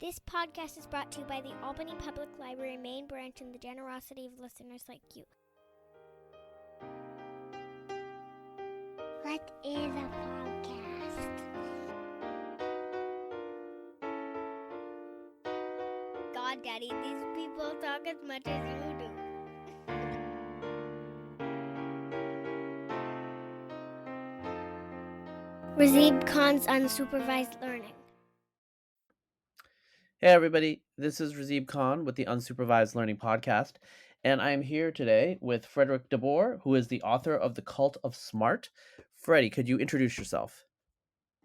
This podcast is brought to you by the Albany Public Library main branch and the generosity of listeners like you. What is a podcast? God, Daddy, these people talk as much as you do. Razib Khan's unsupervised learning. Hey everybody, this is Razib Khan with the Unsupervised Learning Podcast, and I am here today with Fredrick DeBoer, who is the author of The Cult of Smart. Freddie, could you introduce yourself?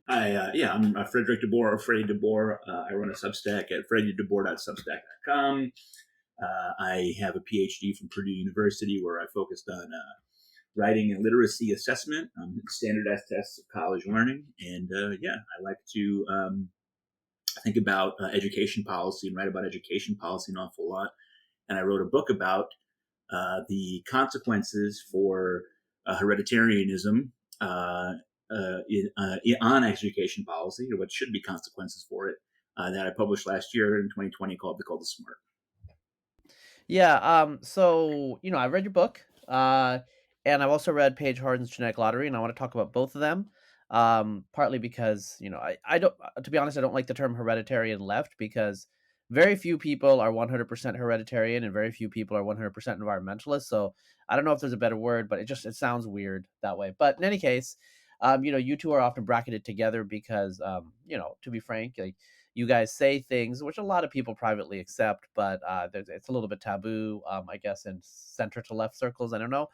I'm Fredrick DeBoer or Freddie DeBoer. I run a Substack at freddydeboer.substack.com. I have a PhD from Purdue University where I focused on writing and literacy assessment, standardized tests of college learning. And I like to think about education policy and write about education policy an awful lot. And I wrote a book about the consequences for hereditarianism on education policy, or what should be consequences for it, that I published last year in 2020 called The Cult of Smart. Yeah, I read your book, and I've also read Paige Harden's Genetic Lottery, and I want to talk about both of them. Partly because, I don't, to be honest, I don't like the term hereditarian left because very few people are 100% hereditarian and very few people are 100% environmentalist. So I don't know if there's a better word, but it sounds weird that way. But in any case, you two are often bracketed together because, to be frank, like, you guys say things which a lot of people privately accept, but it's a little bit taboo, I guess, in center to left circles. I don't know.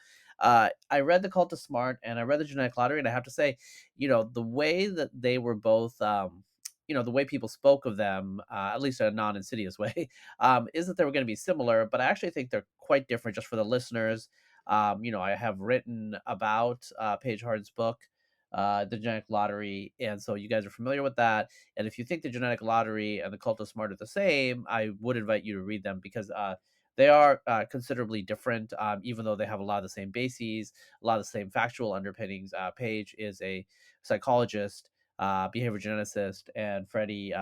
I read The Cult of Smart and I read The Genetic Lottery, and I have to say, the way that they were both, the way people spoke of them, at least in a non-insidious way, is that they were going to be similar, but I actually think they're quite different just for the listeners. I have written about Paige Harden's book, The Genetic Lottery, and so you guys are familiar with that. And if you think The Genetic Lottery and The Cult of Smart are the same, I would invite you to read them because they are considerably different, even though they have a lot of the same bases, a lot of the same factual underpinnings. Paige is a psychologist, behavior geneticist, and Freddie,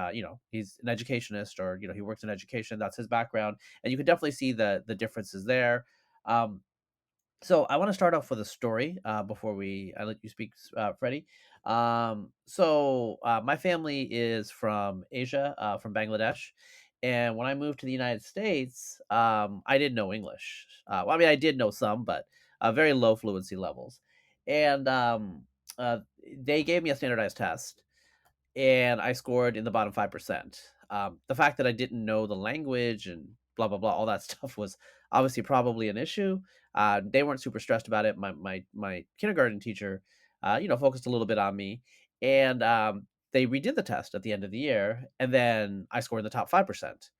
he's an educationist, or he works in education. That's his background, and you can definitely see the differences there. So I want to start off with a story before I let you speak, Freddie. My family is from Asia, from Bangladesh, and when I moved to the United States, I didn't know English. I did know some, but very low fluency levels, and uh, they gave me a standardized test and I scored in the bottom 5%. The fact that I didn't know the language and blah blah blah, all that stuff was obviously probably an issue. They weren't super stressed about it. My kindergarten teacher, focused a little bit on me, and they redid the test at the end of the year, and then I scored in the top 5%.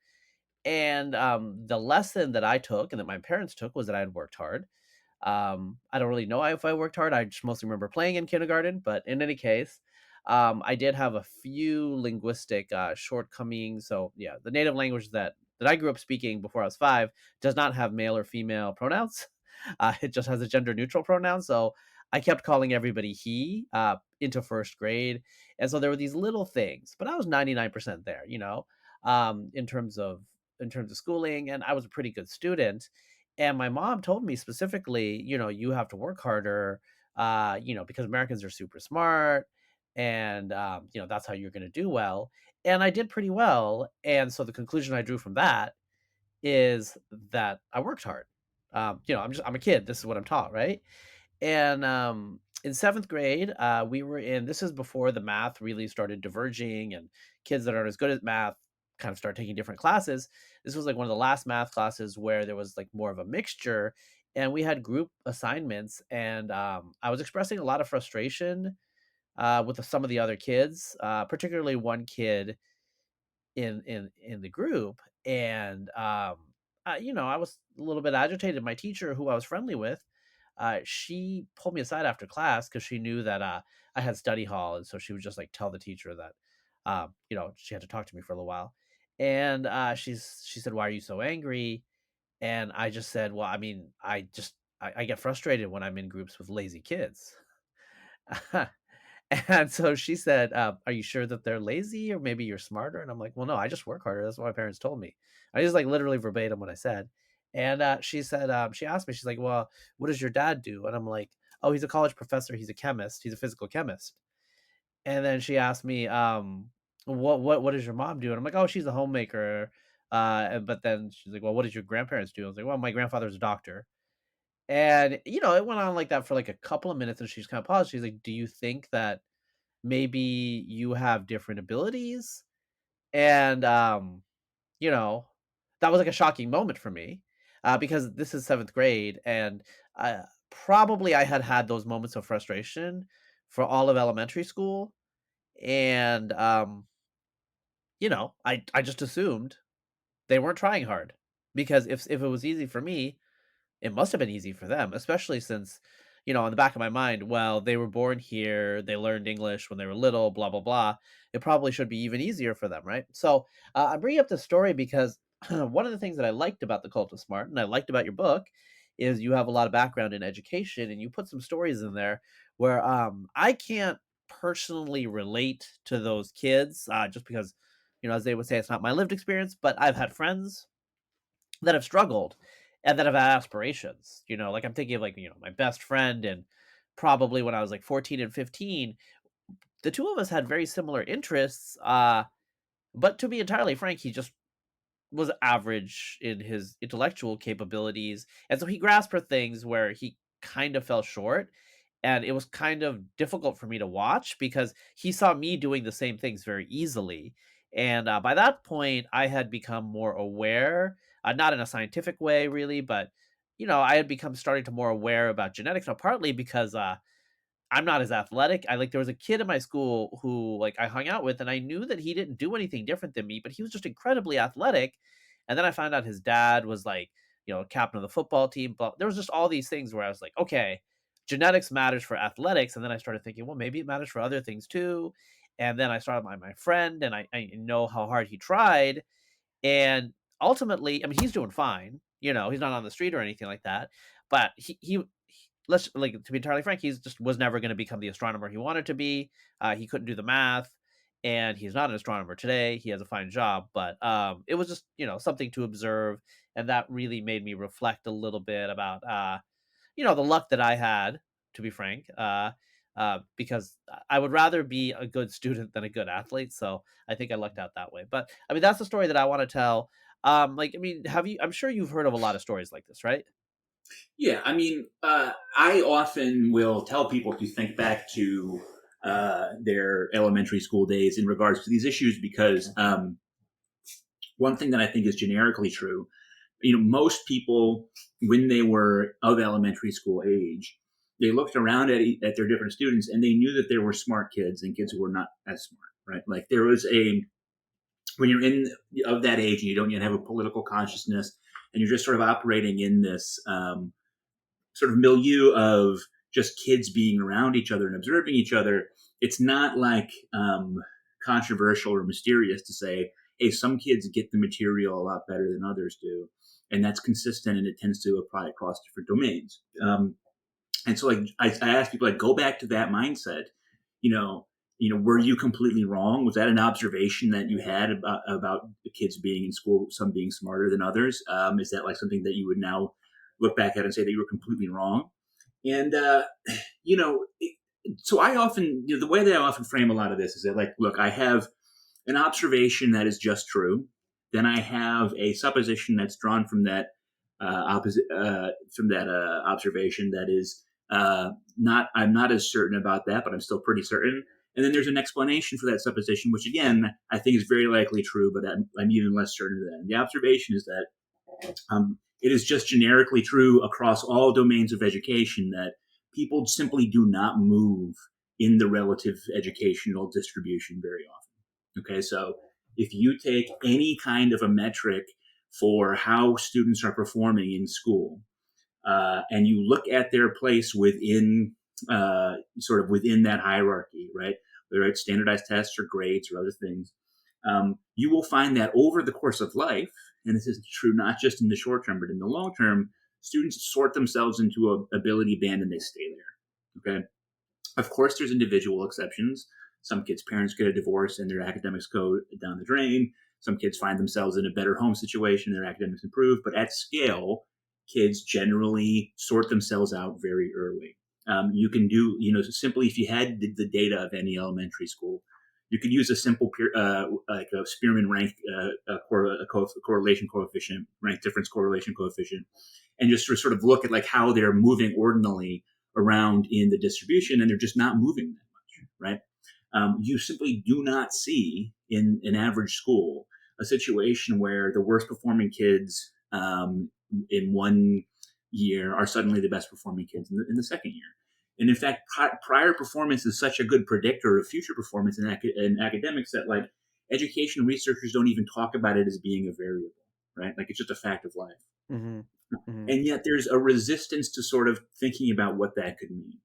And the lesson that I took and that my parents took was that I had worked hard. I don't really know if I worked hard. I just mostly remember playing in kindergarten, but in any case, I did have a few linguistic shortcomings. So yeah, the native language that I grew up speaking before I was 5 does not have male or female pronouns. It just has a gender neutral pronoun. So I kept calling everybody he into first grade, and so there were these little things, but I was 99% there. In terms of schooling, and I was a pretty good student. And my mom told me specifically, you have to work harder, because Americans are super smart, and that's how you're going to do well. And I did pretty well, and so the conclusion I drew from that is that I worked hard. I'm a kid. This is what I'm taught, right? And in seventh grade, we were in. This is before the math really started diverging, and kids that aren't as good at math kind of start taking different classes. This was like one of the last math classes where there was like more of a mixture, and we had group assignments, and I was expressing a lot of frustration with some of the other kids, particularly one kid in the group, and I was a little bit agitated. My teacher, who I was friendly with, she pulled me aside after class because she knew that I had study hall, and so she would just like tell the teacher that she had to talk to me for a little while. And she said, "Why are you so angry?" And I just said, "Well, I mean, I get frustrated when I'm in groups with lazy kids." And so she said, "Are you sure that they're lazy, or maybe you're smarter?" And I'm like, "Well, no, I just work harder. That's what my parents told me." I just like literally verbatim what I said. And she said, she asked me, she's like, "Well, what does your dad do?" And I'm like, "Oh, he's a college professor. He's a chemist. He's a physical chemist." And then she asked me, what does your mom do?" And I'm like, "Oh, she's a homemaker." But then she's like, "Well, what did your grandparents do?" I was like, "Well, my grandfather's a doctor." And it went on like that for like a couple of minutes, and she's kind of paused. She's like, "Do you think that maybe you have different abilities?" And you know, that was like a shocking moment for me, because this is seventh grade, and probably I had had those moments of frustration for all of elementary school, and I just assumed they weren't trying hard, because if it was easy for me, it must have been easy for them, especially since, in the back of my mind, well, they were born here, they learned English when they were little, blah, blah, blah. It probably should be even easier for them, right? So I bring up this story because one of the things that I liked about The Cult of Smart, and I liked about your book, is you have a lot of background in education, and you put some stories in there where I can't personally relate to those kids, just because, as they would say, it's not my lived experience, but I've had friends that have struggled and that have had aspirations. Like I'm thinking of like, my best friend, and probably when I was like 14 and 15, the two of us had very similar interests. But to be entirely frank, he just was average in his intellectual capabilities. And so he grasped for things where he kind of fell short. And it was kind of difficult for me to watch because he saw me doing the same things very easily. And by that point, I had become more aware, not in a scientific way, really, but, I had become starting to more aware about genetics. Now, partly because I'm not as athletic. There was a kid in my school who like I hung out with, and I knew that he didn't do anything different than me, but he was just incredibly athletic. And then I found out his dad was like, captain of the football team. But there was just all these things where I was like, okay, genetics matters for athletics. And then I started thinking, well, maybe it matters for other things too. And then I started my friend, and I know how hard he tried. And ultimately, I mean, he's doing fine. He's not on the street or anything like that. But he let's like to be entirely frank, he's just was never going to become the astronomer he wanted to be. He couldn't do the math, and he's not an astronomer today. He has a fine job, but it was just something to observe, and that really made me reflect a little bit about the luck that I had, to be frank. Because I would rather be a good student than a good athlete. So I think I lucked out that way. But I mean, that's the story that I want to tell. Like, I mean, I'm sure you've heard of a lot of stories like this, right? Yeah, I mean, I often will tell people to think back to their elementary school days in regards to these issues because one thing that I think is generically true, most people, when they were of elementary school age, they looked around at their different students and they knew that there were smart kids and kids who were not as smart, right? Like there was when you're in of that age and you don't yet have a political consciousness and you're just sort of operating in this sort of milieu of just kids being around each other and observing each other, it's not like controversial or mysterious to say, hey, some kids get the material a lot better than others do. And that's consistent and it tends to apply across different domains. And so like I ask people, like, go back to that mindset. You know, were you completely wrong? Was that an observation that you had about the kids being in school, some being smarter than others? Is that like something that you would now look back at and say that you were completely wrong? And you know, so I often, the way that I often frame a lot of this is that, like, look, I have an observation that is just true. Then I have a supposition that's drawn from that observation that is not. I'm not as certain about that, but I'm still pretty certain. And then there's an explanation for that supposition, which again I think is very likely true, but I'm even less certain of that. And the observation is that it is just generically true across all domains of education that people simply do not move in the relative educational distribution very often. Okay, so if you take any kind of a metric for how students are performing in school, and you look at their place within sort of within that hierarchy, right? Whether it's standardized tests or grades or other things, you will find that over the course of life, and this is true not just in the short term, but in the long term, students sort themselves into a ability band and they stay there. Okay. Of course, there's individual exceptions. Some kids' parents get a divorce and their academics go down the drain. Some kids find themselves in a better home situation, their academics improve. But at scale, kids generally sort themselves out very early. You can do, simply if you had the data of any elementary school, you could use a simple like a Spearman rank correlation coefficient, rank difference correlation coefficient, and just sort of look at like how they're moving ordinally around in the distribution, and they're just not moving that much, right? You simply do not see in an average school a situation where the worst performing kids in one year are suddenly the best performing kids in the second year. And in fact, prior performance is such a good predictor of future performance in academics that like education researchers don't even talk about it as being a variable, right? Like it's just a fact of life. Mm-hmm. Mm-hmm. And yet there's a resistance to sort of thinking about what that could mean.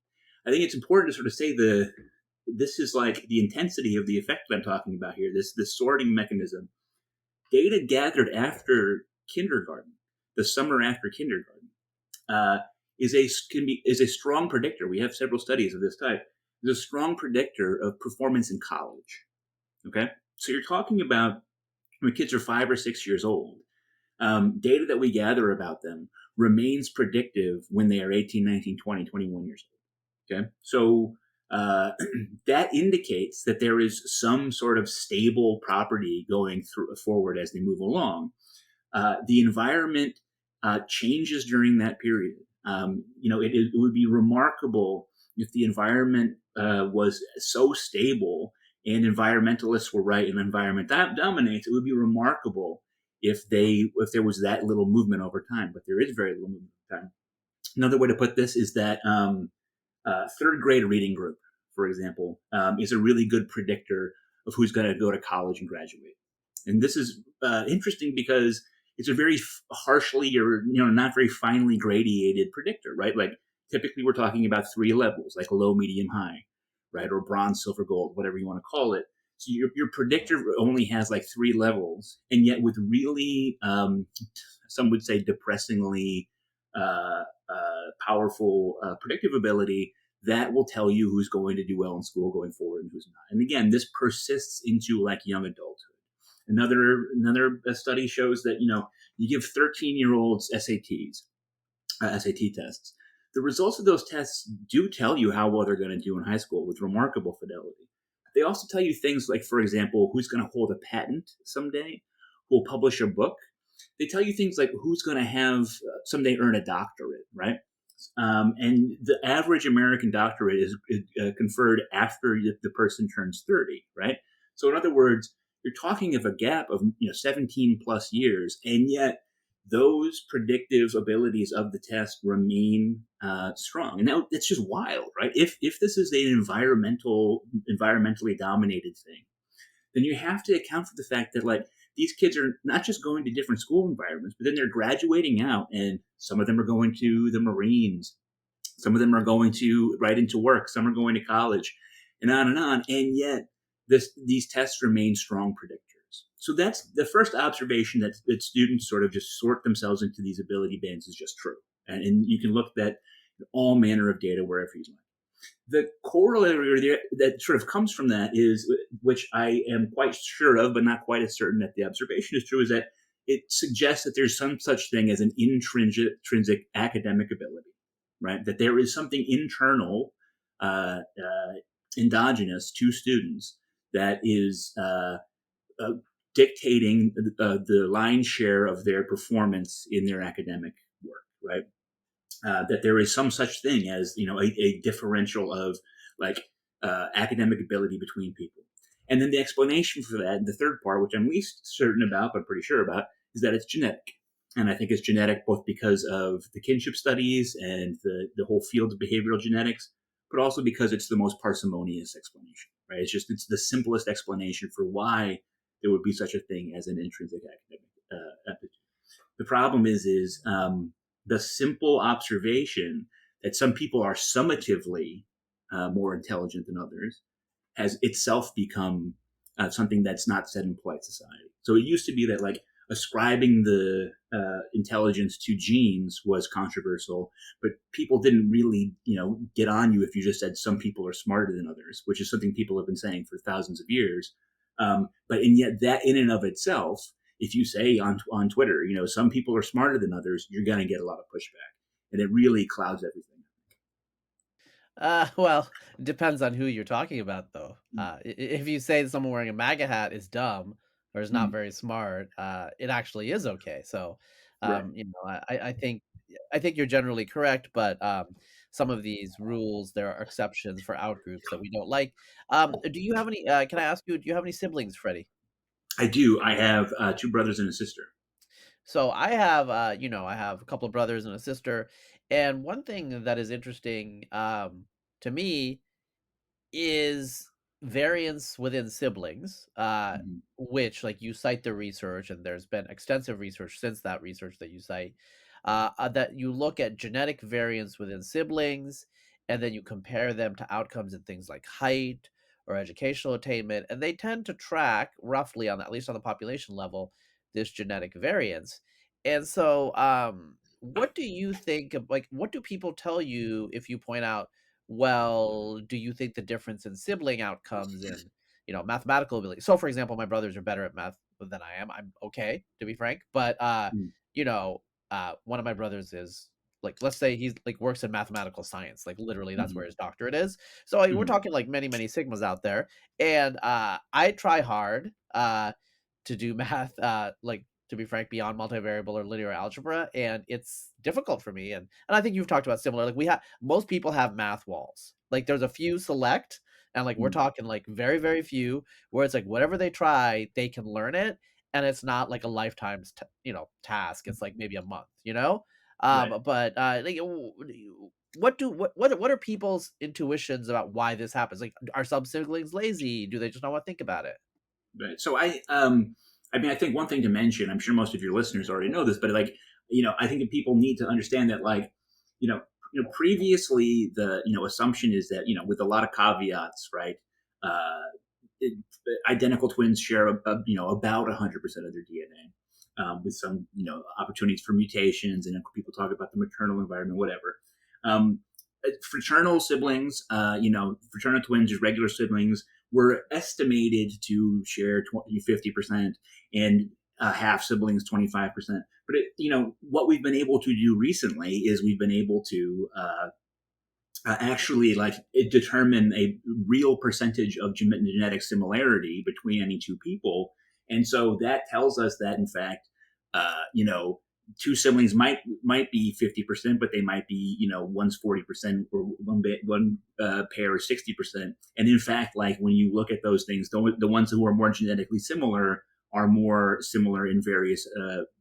I think it's important to sort of say this is like the intensity of the effect that I'm talking about here, this sorting mechanism. Data gathered after kindergarten, the summer after kindergarten, is a strong predictor. We have several studies of this type. Is a strong predictor of performance in college. Okay, so you're talking about when kids are 5 or 6 years old. Data that we gather about them remains predictive when they are 18, 19, 20, 21 years old. Okay, so that indicates that there is some sort of stable property going forward as they move along. The environment changes during that period. It would be remarkable if the environment was so stable and environmentalists were right and environment dominates. It would be remarkable if there was that little movement over time, but there is very little movement over time. Another way to put this is that third grade reading group, for example, is a really good predictor of who's going to go to college and graduate. And this is interesting because it's a very harshly or not very finely gradated predictor, right? Like typically we're talking about 3 levels, like low, medium, high, right? Or bronze, silver, gold, whatever you want to call it. So your predictor only has like 3 levels, and yet with really, some would say depressingly powerful predictive ability, that will tell you who's going to do well in school going forward and who's not. And again, this persists into like young adulthood. Another study shows that, you give 13-year-olds SAT tests. The results of those tests do tell you how well they're going to do in high school with remarkable fidelity. They also tell you things like, for example, who's going to hold a patent someday, who will publish a book. They tell you things like who's going to have someday earn a doctorate, right? And the average American doctorate is conferred after the person turns 30, right? So in other words, you're talking of a gap of 17 plus years, and yet those predictive abilities of the test remain strong. And now it's just wild, right? If this is an environmentally dominated thing, then you have to account for the fact that like these kids are not just going to different school environments, but then they're graduating out, and some of them are going to the Marines, some of them are going to right into work, some are going to college, and on, and yet these tests remain strong predictors. So that's the first observation, that students sort of just sort themselves into these ability bands is just true. And you can look at all manner of data wherever you like. The corollary that sort of comes from that is, which I am quite sure of, but not quite as certain that the observation is true, is that it suggests that there's some such thing as an intrinsic academic ability, right? That there is something internal, endogenous to students that is dictating the lion's share of their performance in their academic work, right? That there is some such thing as a differential of like academic ability between people. And then the explanation for that, the third part, which I'm least certain about but pretty sure about, is that it's genetic. And I think it's genetic both because of the kinship studies and the whole field of behavioral genetics, but also because it's the most parsimonious explanation, right? It's the simplest explanation for why there would be such a thing as an intrinsic academic aptitude. The problem is the simple observation that some people are summatively more intelligent than others has itself become something that's not said in polite society. So it used to be that like, ascribing the intelligence to genes was controversial, but people didn't really, get on you if you just said some people are smarter than others, which is something people have been saying for thousands of years. And yet that in and of itself, if you say on Twitter, some people are smarter than others, you're going to get a lot of pushback, and it really clouds everything. Well, it depends on who you're talking about, though. Mm. If you say someone wearing a MAGA hat is dumb or is not Mm. very smart, it actually is okay. So, Right. I think you're generally correct, but some of these rules, there are exceptions for out groups that we don't like. Do you have any? Can I ask you? Do you have any siblings, Freddie? I do. I have two brothers and a sister. So I have, I have a couple of brothers and a sister, and one thing that is interesting to me is variance within siblings, Mhm. which, like, you cite the research, and there's been extensive research since that research that you cite, that you look at genetic variance within siblings, and then you compare them to outcomes in things like height or educational attainment, and they tend to track roughly on at least on the population level this genetic variance. And so, what do you think of, like, what do people tell you if you point out, well, do you think the difference in sibling outcomes in, mathematical ability? So, for example, my brothers are better at math than I am. I'm okay, to be frank, but Mm. you know, one of my brothers is, like, let's say he's like works in mathematical science, like literally that's where Mhm. his doctorate is. So like, we're Mhm. talking like many many sigmas out there, and I try hard to do math, like, to be frank, beyond multivariable or linear algebra, and it's difficult for me. And I think you've talked about similar. Like, we have most people have math walls. Like, there's a few select, and like we're Mm. talking like very very few, where it's like whatever they try, they can learn it, and it's not like a lifetime's task. It's like maybe a month, Right. But like, what are people's intuitions about why this happens? Like, are some siblings lazy? Do they just not want to think about it? Right. So I mean, I think one thing to mention, I'm sure most of your listeners already know this, but like, I think that people need to understand that, like, you know, previously the, assumption is that, with a lot of caveats, right? Uh, it, Identical twins share, about 100% of their DNA, with some, opportunities for mutations, and people talk about the maternal environment, whatever. Um, Fraternal siblings, fraternal twins, just regular siblings, were estimated to share 50%, and half siblings 25%. But what we've been able to do recently is we've been able to actually, like, determine a real percentage of genetic similarity between any two people, and so that tells us that, in fact, two siblings might be 50%, but they might be, one's 40%, or one pair is 60%. And in fact, like, when you look at those things, the ones who are more genetically similar are more similar in various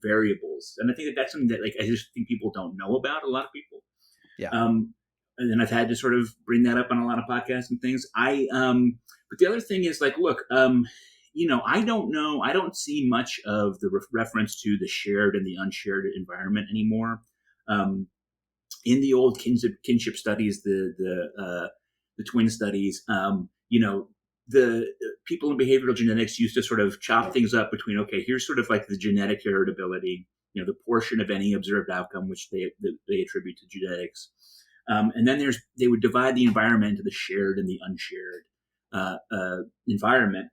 variables. And I think that that's something that, like, I just think people don't know about, a lot of people. Yeah. And then I've had to sort of bring that up on a lot of podcasts and things. But the other thing is, like, look, I don't know. I don't see much of the reference to the shared and the unshared environment anymore. In the old kinship studies, the twin studies, the people in behavioral genetics used to sort of chop things up between, okay, here's sort of like the genetic heritability, the portion of any observed outcome which they attribute to genetics. And then they would divide the environment into the shared and the unshared environment.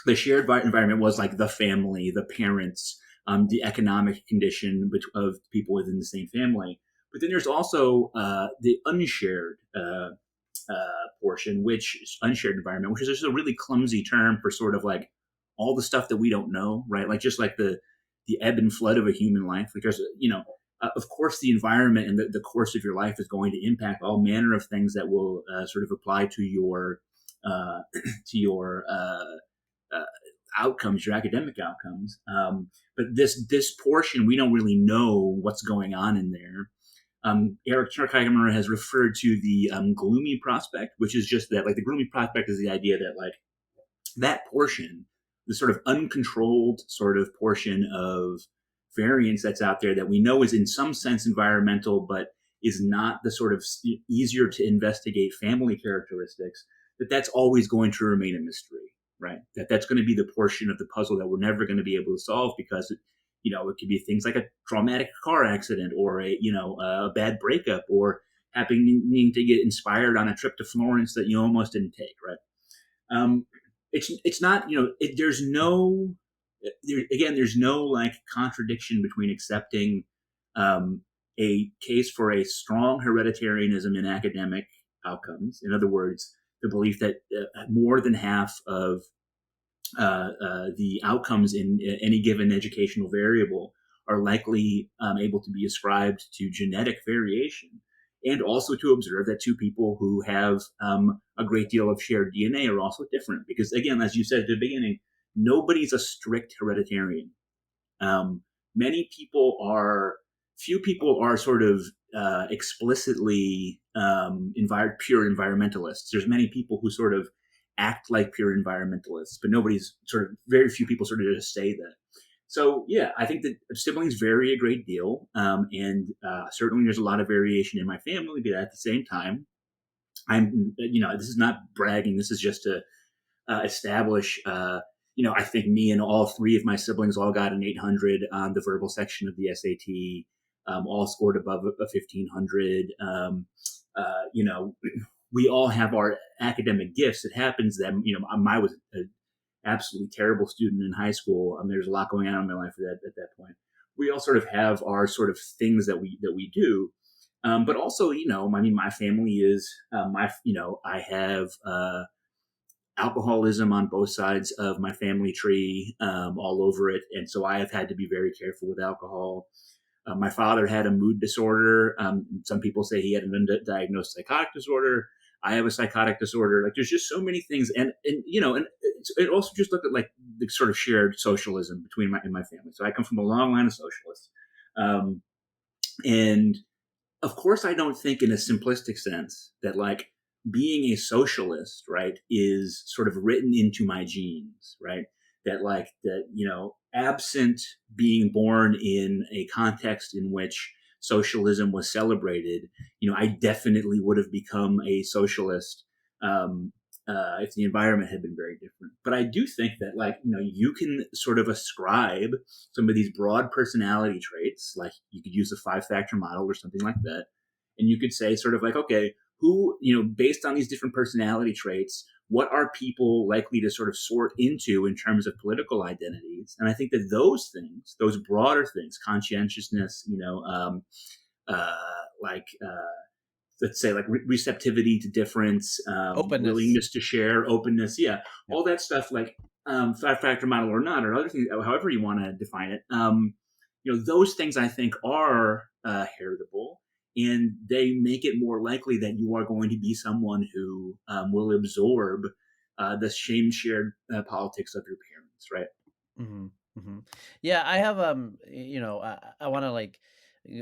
The shared environment was like the family, the parents, the economic condition of people within the same family. But then there's also the unshared portion, which is unshared environment, which is just a really clumsy term for sort of like all the stuff that we don't know, right? Like, just like the ebb and flood of a human life. Like, there's, of course, the environment and the course of your life is going to impact all manner of things that will sort of apply to your to your outcomes, your academic outcomes. But this portion, we don't really know what's going on in there. Eric Turkheimer has referred to the gloomy prospect, which is just that, like, the gloomy prospect is the idea that, like, that portion, the sort of uncontrolled sort of portion of variance that's out there that we know is in some sense environmental, but is not the sort of easier to investigate family characteristics, that's always going to remain a mystery. right? That's going to be the portion of the puzzle that we're never going to be able to solve because it could be things like a traumatic car accident or a bad breakup or happening to get inspired on a trip to Florence that you almost didn't take, right? It's not there's no like contradiction between accepting a case for a strong hereditarianism in academic outcomes. In other words, the belief that more than half of the outcomes in any given educational variable are likely able to be ascribed to genetic variation, and also to observe that two people who have a great deal of shared DNA are also different. Because again, as you said at the beginning, nobody's a strict hereditarian. Um, few people are sort of explicitly pure environmentalists. There's many people who sort of act like pure environmentalists, but very few people sort of just say that. So yeah, I think that siblings vary a great deal, and certainly there's a lot of variation in my family. But at the same time, this is not bragging. This is just to establish. I think me and all three of my siblings all got an 800 on the verbal section of the SAT. All scored above a 1500. We all have our academic gifts. It happens that I was an absolutely terrible student in high school. There's a lot going on in my life at that point. We all sort of have our sort of things that we do. But also, my family is I have alcoholism on both sides of my family tree, all over it, and so I have had to be very careful with alcohol. My father had a mood disorder. Some people say he had an undiagnosed psychotic disorder. I have a psychotic disorder. Like, there's just so many things, and it also just looked at like the sort of shared socialism between my family. So I come from a long line of socialists, and of course, I don't think in a simplistic sense that like being a socialist, right, is sort of written into my genes, right? Absent being born in a context in which socialism was celebrated, I definitely would have become a socialist if the environment had been very different. But I do think that, you can sort of ascribe some of these broad personality traits, like you could use a 5-factor model or something like that, and you could say sort of like, okay, who, based on these different personality traits, what are people likely to sort of sort into in terms of political identities? And I think that those things, those broader things, conscientiousness, uh, like, let's say like receptivity to difference, Openness. willingness to share, openness. Yeah. Yeah. All that stuff, like 5-factor model or not, or other things, however you want to define it. Those things I think are heritable, and they make it more likely that you are going to be someone who will absorb the shame shared politics of your parents, right? Mm-hmm. Mm-hmm. Yeah, I have I want to like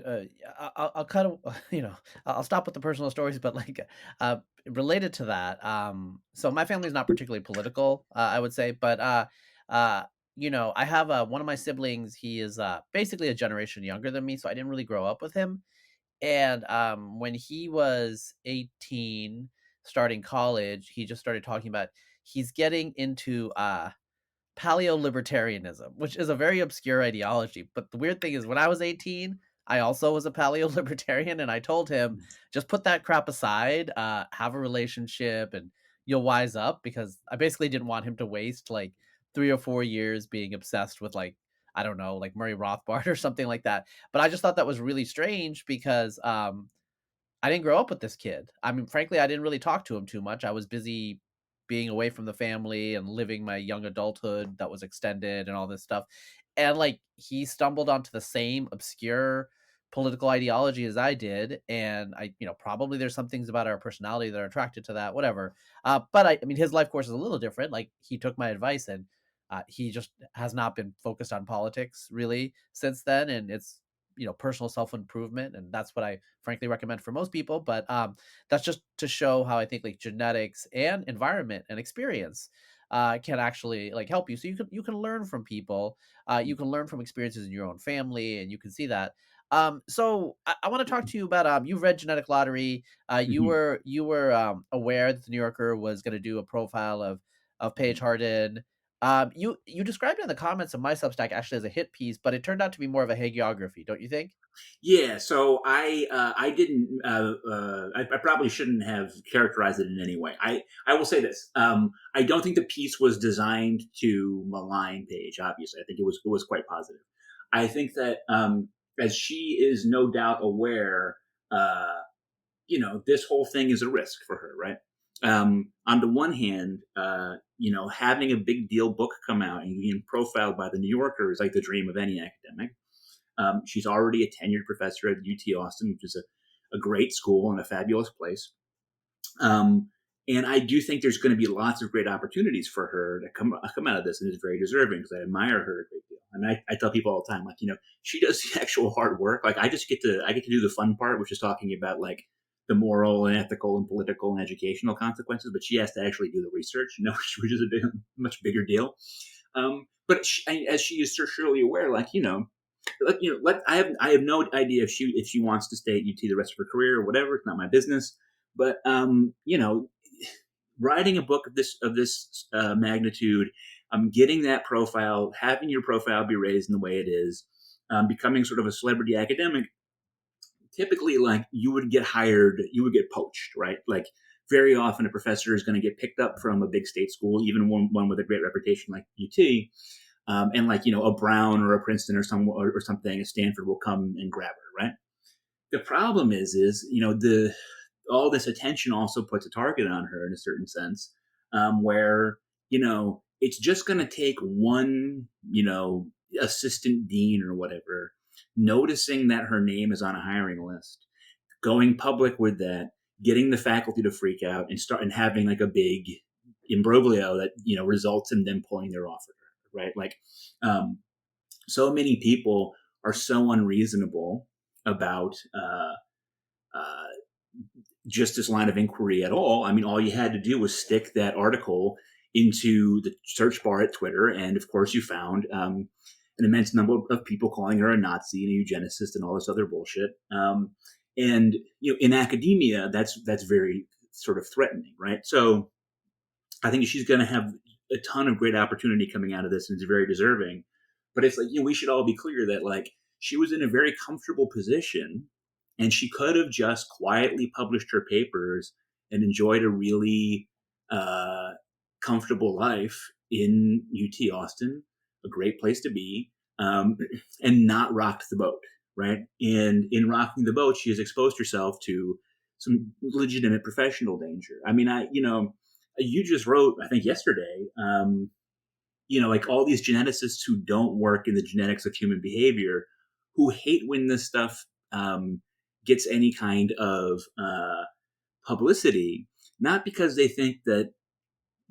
uh, I'll kind of I'll stop with the personal stories, but like related to that, so my family's not particularly political, I would say, but uh I have one of my siblings. He is basically a generation younger than me, so I didn't really grow up with him. And when he was 18, starting college, he just started talking about he's getting into paleo-libertarianism, which is a very obscure ideology. But the weird thing is, when I was 18, I also was a paleo-libertarian, and I told him, just put that crap aside, have a relationship, and you'll wise up, because I basically didn't want him to waste like 3 or 4 years being obsessed with like, I don't know, like Murray Rothbard or something like that. But I just thought that was really strange because I didn't grow up with this kid. I mean, frankly, I didn't really talk to him too much. I was busy being away from the family and living my young adulthood that was extended and all this stuff. And like he stumbled onto the same obscure political ideology as I did. And probably there's some things about our personality that are attracted to that, whatever. But I mean, his life course is a little different. Like he took my advice, and he just has not been focused on politics really since then. And it's, personal self-improvement, and that's what I frankly recommend for most people. But that's just to show how I think like genetics and environment and experience can actually like help you. So you can learn from people, you can learn from experiences in your own family, and you can see that. So I want to talk to you about you've read Genetic Lottery. You Mhm. were aware that the New Yorker was going to do a profile of of Paige Harden. You described it in the comments of my Substack actually as a hit piece, but it turned out to be more of a hagiography, don't you think? Yeah, so I didn't I probably shouldn't have characterized it in any way. I will say this. I don't think the piece was designed to malign Paige. Obviously, I think it was quite positive. I think that as she is no doubt aware, uh, this whole thing is a risk for her, right? On the one hand, having a big deal book come out and being profiled by the New Yorker is like the dream of any academic. She's already a tenured professor at UT Austin, which is a great school and a fabulous place. And I do think there's going to be lots of great opportunities for her to come out of this, and is very deserving because I admire her a great deal. I mean, I tell people all the time, like, she does the actual hard work. Like, I get to do the fun part, which is talking about like the moral and ethical and political and educational consequences, but she has to actually do the research, which is a much bigger deal. But as she is surely aware, like, I have no idea if she wants to stay at UT the rest of her career or whatever. It's not my business. But writing a book of this magnitude, getting that profile, having your profile be raised in the way it is, becoming sort of a celebrity academic. Typically, like, you would get hired, you would get poached, right? Like, very often a professor is going to get picked up from a big state school, even one with a great reputation like UT. And like, a Brown or a Princeton or something, a Stanford will come and grab her, right? The problem is all this attention also puts a target on her in a certain sense, where, it's just going to take one, assistant dean or whatever, noticing that her name is on a hiring list, going public with that, getting the faculty to freak out and having like a big imbroglio that, results in them pulling their offer, right? Like, so many people are so unreasonable about just this line of inquiry at all. I mean, all you had to do was stick that article into the search bar at Twitter, and of course, you found an immense number of people calling her a Nazi and a eugenicist and all this other bullshit. And in academia, that's very sort of threatening, right? So I think she's going to have a ton of great opportunity coming out of this, and it's very deserving. But it's like, we should all be clear that, like, she was in a very comfortable position, and she could have just quietly published her papers and enjoyed a really comfortable life in UT Austin, a great place to be, and not rocked the boat, right? And in rocking the boat, she has exposed herself to some legitimate professional danger. I mean, you just wrote, I think yesterday, like all these geneticists who don't work in the genetics of human behavior, who hate when this stuff gets any kind of publicity, not because they think that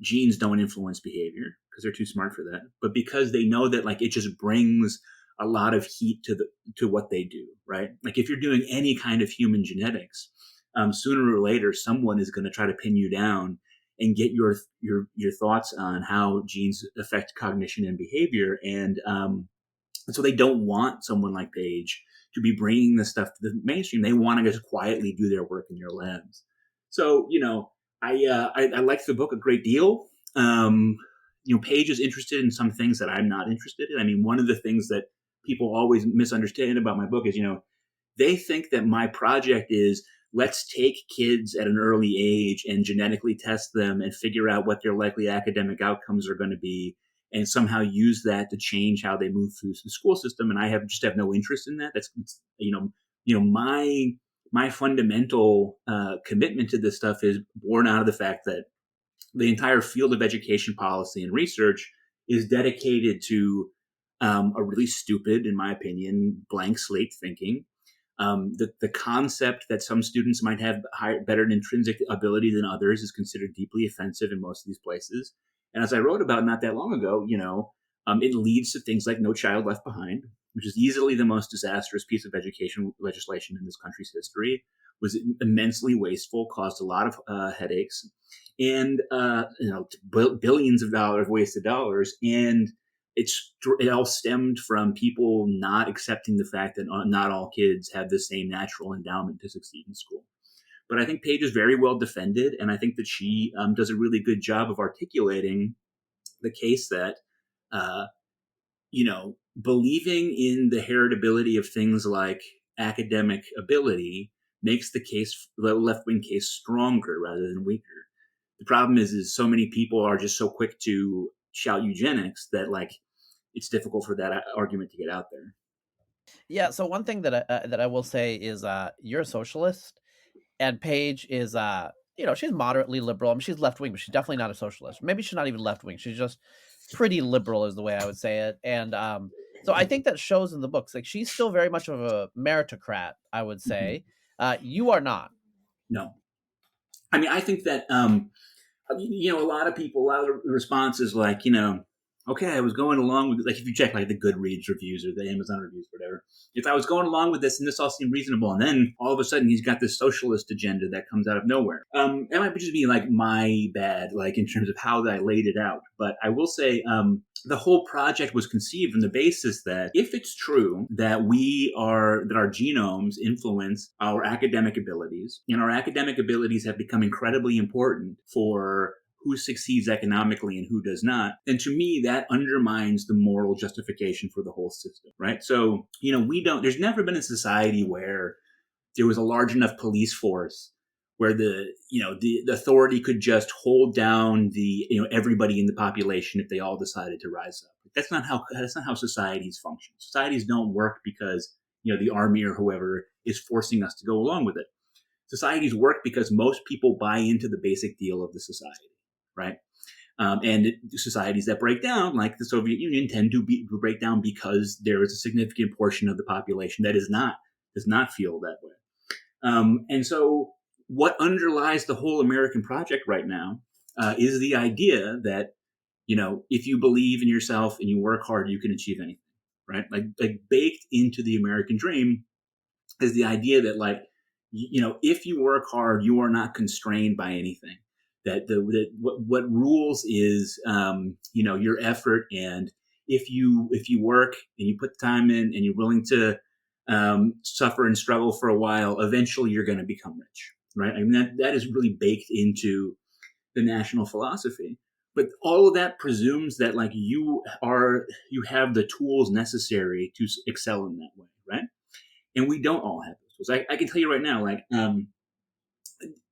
genes don't influence behavior, because they're too smart for that, but because they know that, like, it just brings a lot of heat to what they do, right? Like, if you're doing any kind of human genetics, sooner or later, someone is going to try to pin you down and get your thoughts on how genes affect cognition and behavior. And so they don't want someone like Paige to be bringing this stuff to the mainstream. They want to just quietly do their work in your labs. So, I like the book a great deal. Paige is interested in some things that I'm not interested in. I mean, one of the things that people always misunderstand about my book is, they think that my project is, let's take kids at an early age and genetically test them and figure out what their likely academic outcomes are going to be, and somehow use that to change how they move through the school system. And I just have no interest in that. That's, my fundamental commitment to this stuff is born out of the fact that the entire field of education policy and research is dedicated to a really stupid, in my opinion, blank slate thinking. The concept that some students might have better intrinsic ability than others is considered deeply offensive in most of these places. And as I wrote about not that long ago, it leads to things like No Child Left Behind, which is easily the most disastrous piece of education legislation in this country's history, was immensely wasteful, caused a lot of headaches, and billions of dollars, wasted dollars. And it all stemmed from people not accepting the fact that not all kids have the same natural endowment to succeed in school. But I think Paige is very well defended, and I think that she does a really good job of articulating the case that, believing in the heritability of things like academic ability makes the left-wing case stronger rather than weaker. The problem is so many people are just so quick to shout eugenics that it's difficult for that argument to get out there. Yeah. So one thing that I will say is, you're a socialist, and Paige is, she's moderately liberal. I mean, she's left wing, but she's definitely not a socialist. Maybe she's not even left wing. She's just pretty liberal, is the way I would say it. And so I think that shows in the books. Like, she's still very much of a meritocrat, I would say. You are not. No, I mean, I think that a lot of the response is okay, I was going along with, if you check the Goodreads reviews or the Amazon reviews, whatever, if I was going along with this and this all seemed reasonable, and then all of a sudden he's got this socialist agenda that comes out of nowhere. That might just be my bad, in terms of how I laid it out. But I will say, the whole project was conceived on the basis that if it's true that our genomes influence our academic abilities, and our academic abilities have become incredibly important for who succeeds economically and who does not, then to me, that undermines the moral justification for the whole system, right? So, there's never been a society where there was a large enough police force where the authority could just hold down everybody in the population if they all decided to rise up. That's not how societies function. Societies don't work because, the army or whoever is forcing us to go along with it. Societies work because most people buy into the basic deal of the society. Right. And societies that break down, like the Soviet Union, tend to break down because there is a significant portion of the population that does not feel that way. And so what underlies the whole American project right now is the idea that, if you believe in yourself and you work hard, you can achieve anything. Right. Like baked into the American dream is the idea that if you work hard, you are not constrained by anything. That what rules is your effort, and if you work and you put the time in and you're willing to suffer and struggle for a while, eventually you're going to become rich, right? I mean that is really baked into the national philosophy. But all of that presumes that you have the tools necessary to excel in that way, right? And we don't all have those tools. I can tell you right now,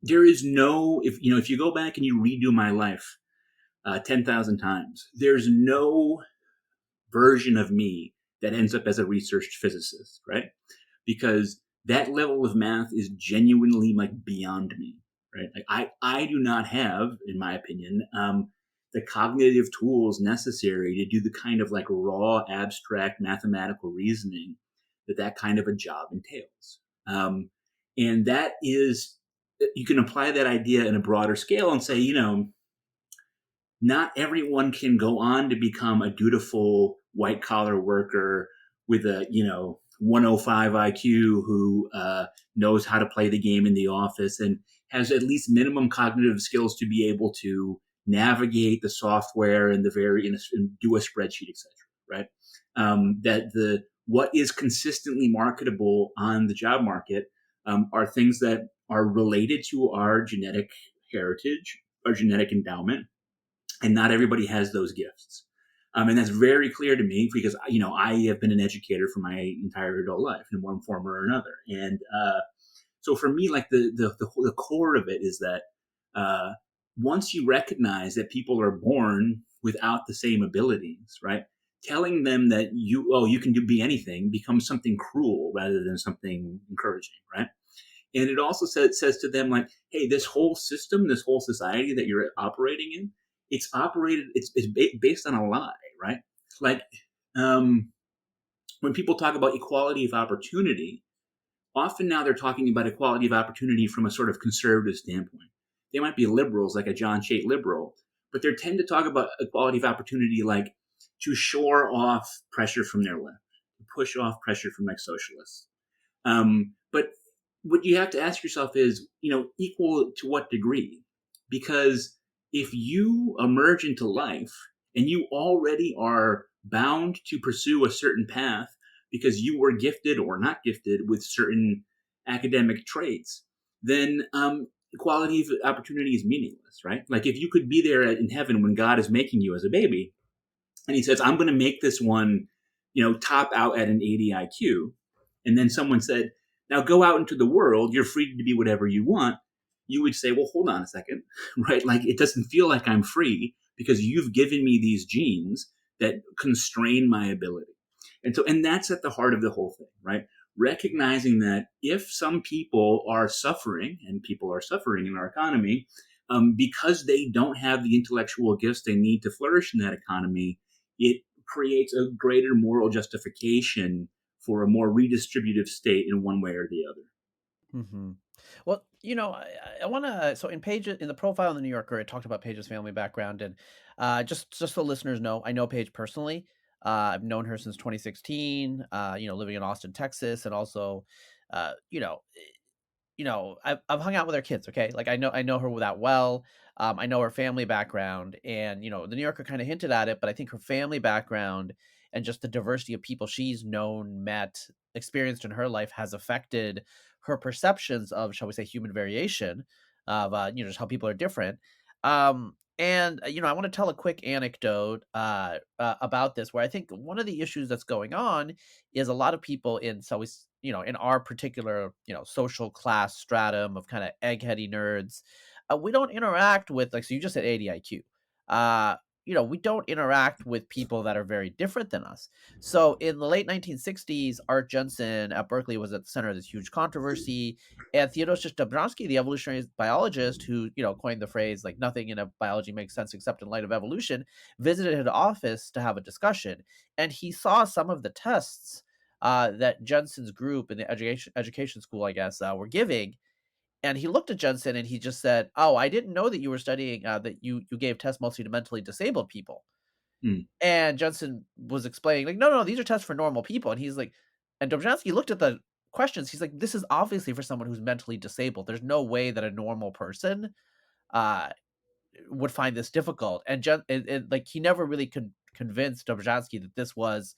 there is no, if you go back and you redo my life 10,000 times, there's no version of me that ends up as a research physicist, right? Because that level of math is genuinely beyond me, right? I do not have, in my opinion, the cognitive tools necessary to do the kind of raw, abstract mathematical reasoning that kind of a job entails. And that is, you can apply that idea in a broader scale and say, not everyone can go on to become a dutiful white collar worker with a, 105 IQ who knows how to play the game in the office and has at least minimum cognitive skills to be able to navigate the software and and do a spreadsheet, etc. Right? That what is consistently marketable on the job market are things that are related to our genetic heritage, our genetic endowment, and not everybody has those gifts. And that's very clear to me because, I have been an educator for my entire adult life in one form or another. And so for me, the core of it is that once you recognize that people are born without the same abilities, right? Telling them that you can be anything becomes something cruel rather than something encouraging, right? And it also says to them hey, this whole system, this whole society that you're operating in, it's based on a lie, right? When people talk about equality of opportunity, often now they're talking about equality of opportunity from a sort of conservative standpoint. They might be liberals, like a John Chait liberal, but they tend to talk about equality of opportunity to shore off pressure from their left, to push off pressure from socialists. But what you have to ask yourself is, equal to what degree? Because if you emerge into life and you already are bound to pursue a certain path because you were gifted or not gifted with certain academic traits, then equality of opportunity is meaningless, right? Like if you could be there in heaven when God is making you as a baby, and he says, I'm going to make this one, top out at an 80 IQ. And then someone said, now go out into the world. You're free to be whatever you want. You would say, well, hold on a second, right? Like it doesn't feel like I'm free because you've given me these genes that constrain my ability. And that's at the heart of the whole thing, right? Recognizing that if some people are suffering, and people are suffering in our economy, because they don't have the intellectual gifts they need to flourish in that economy, it creates a greater moral justification for a more redistributive state in one way or the other. Mm-hmm. Well, I want to. So in the profile in the New Yorker, it talked about Paige's family background, and just so listeners know, I know Paige personally. I've known her since 2016. Living in Austin, Texas, and also, uh, you know, I've hung out with her kids. Okay, like I know her that well. I know her family background, and the New Yorker kind of hinted at it, but I think her family background and just the diversity of people she's known, met, experienced in her life has affected her perceptions of, shall we say, human variation, of just how people are different. And I want to tell a quick anecdote about this, where I think one of the issues that's going on is a lot of people in our particular social class stratum of kind of eggheady nerds, we don't interact with, like, so you just said 80 IQ. We don't interact with people that are very different than us. So in the late 1960s, Art Jensen at Berkeley was at the center of this huge controversy, and Theodosius Dobzhansky, the evolutionary biologist who coined the phrase like nothing in a biology makes sense except in light of evolution, visited his office to have a discussion, and he saw some of the tests that Jensen's group in the education school, I guess, were giving. And he looked at Jensen and he just said, "Oh, I didn't know that you were studying that you gave tests mostly to mentally disabled people." Hmm. And Jensen was explaining, like, no, these are tests for normal people. And he's like, and Dobzhansky looked at the questions. He's like, this is obviously for someone who's mentally disabled. There's no way that a normal person uh, would find this difficult. And like he never really convinced Dobzhansky that this was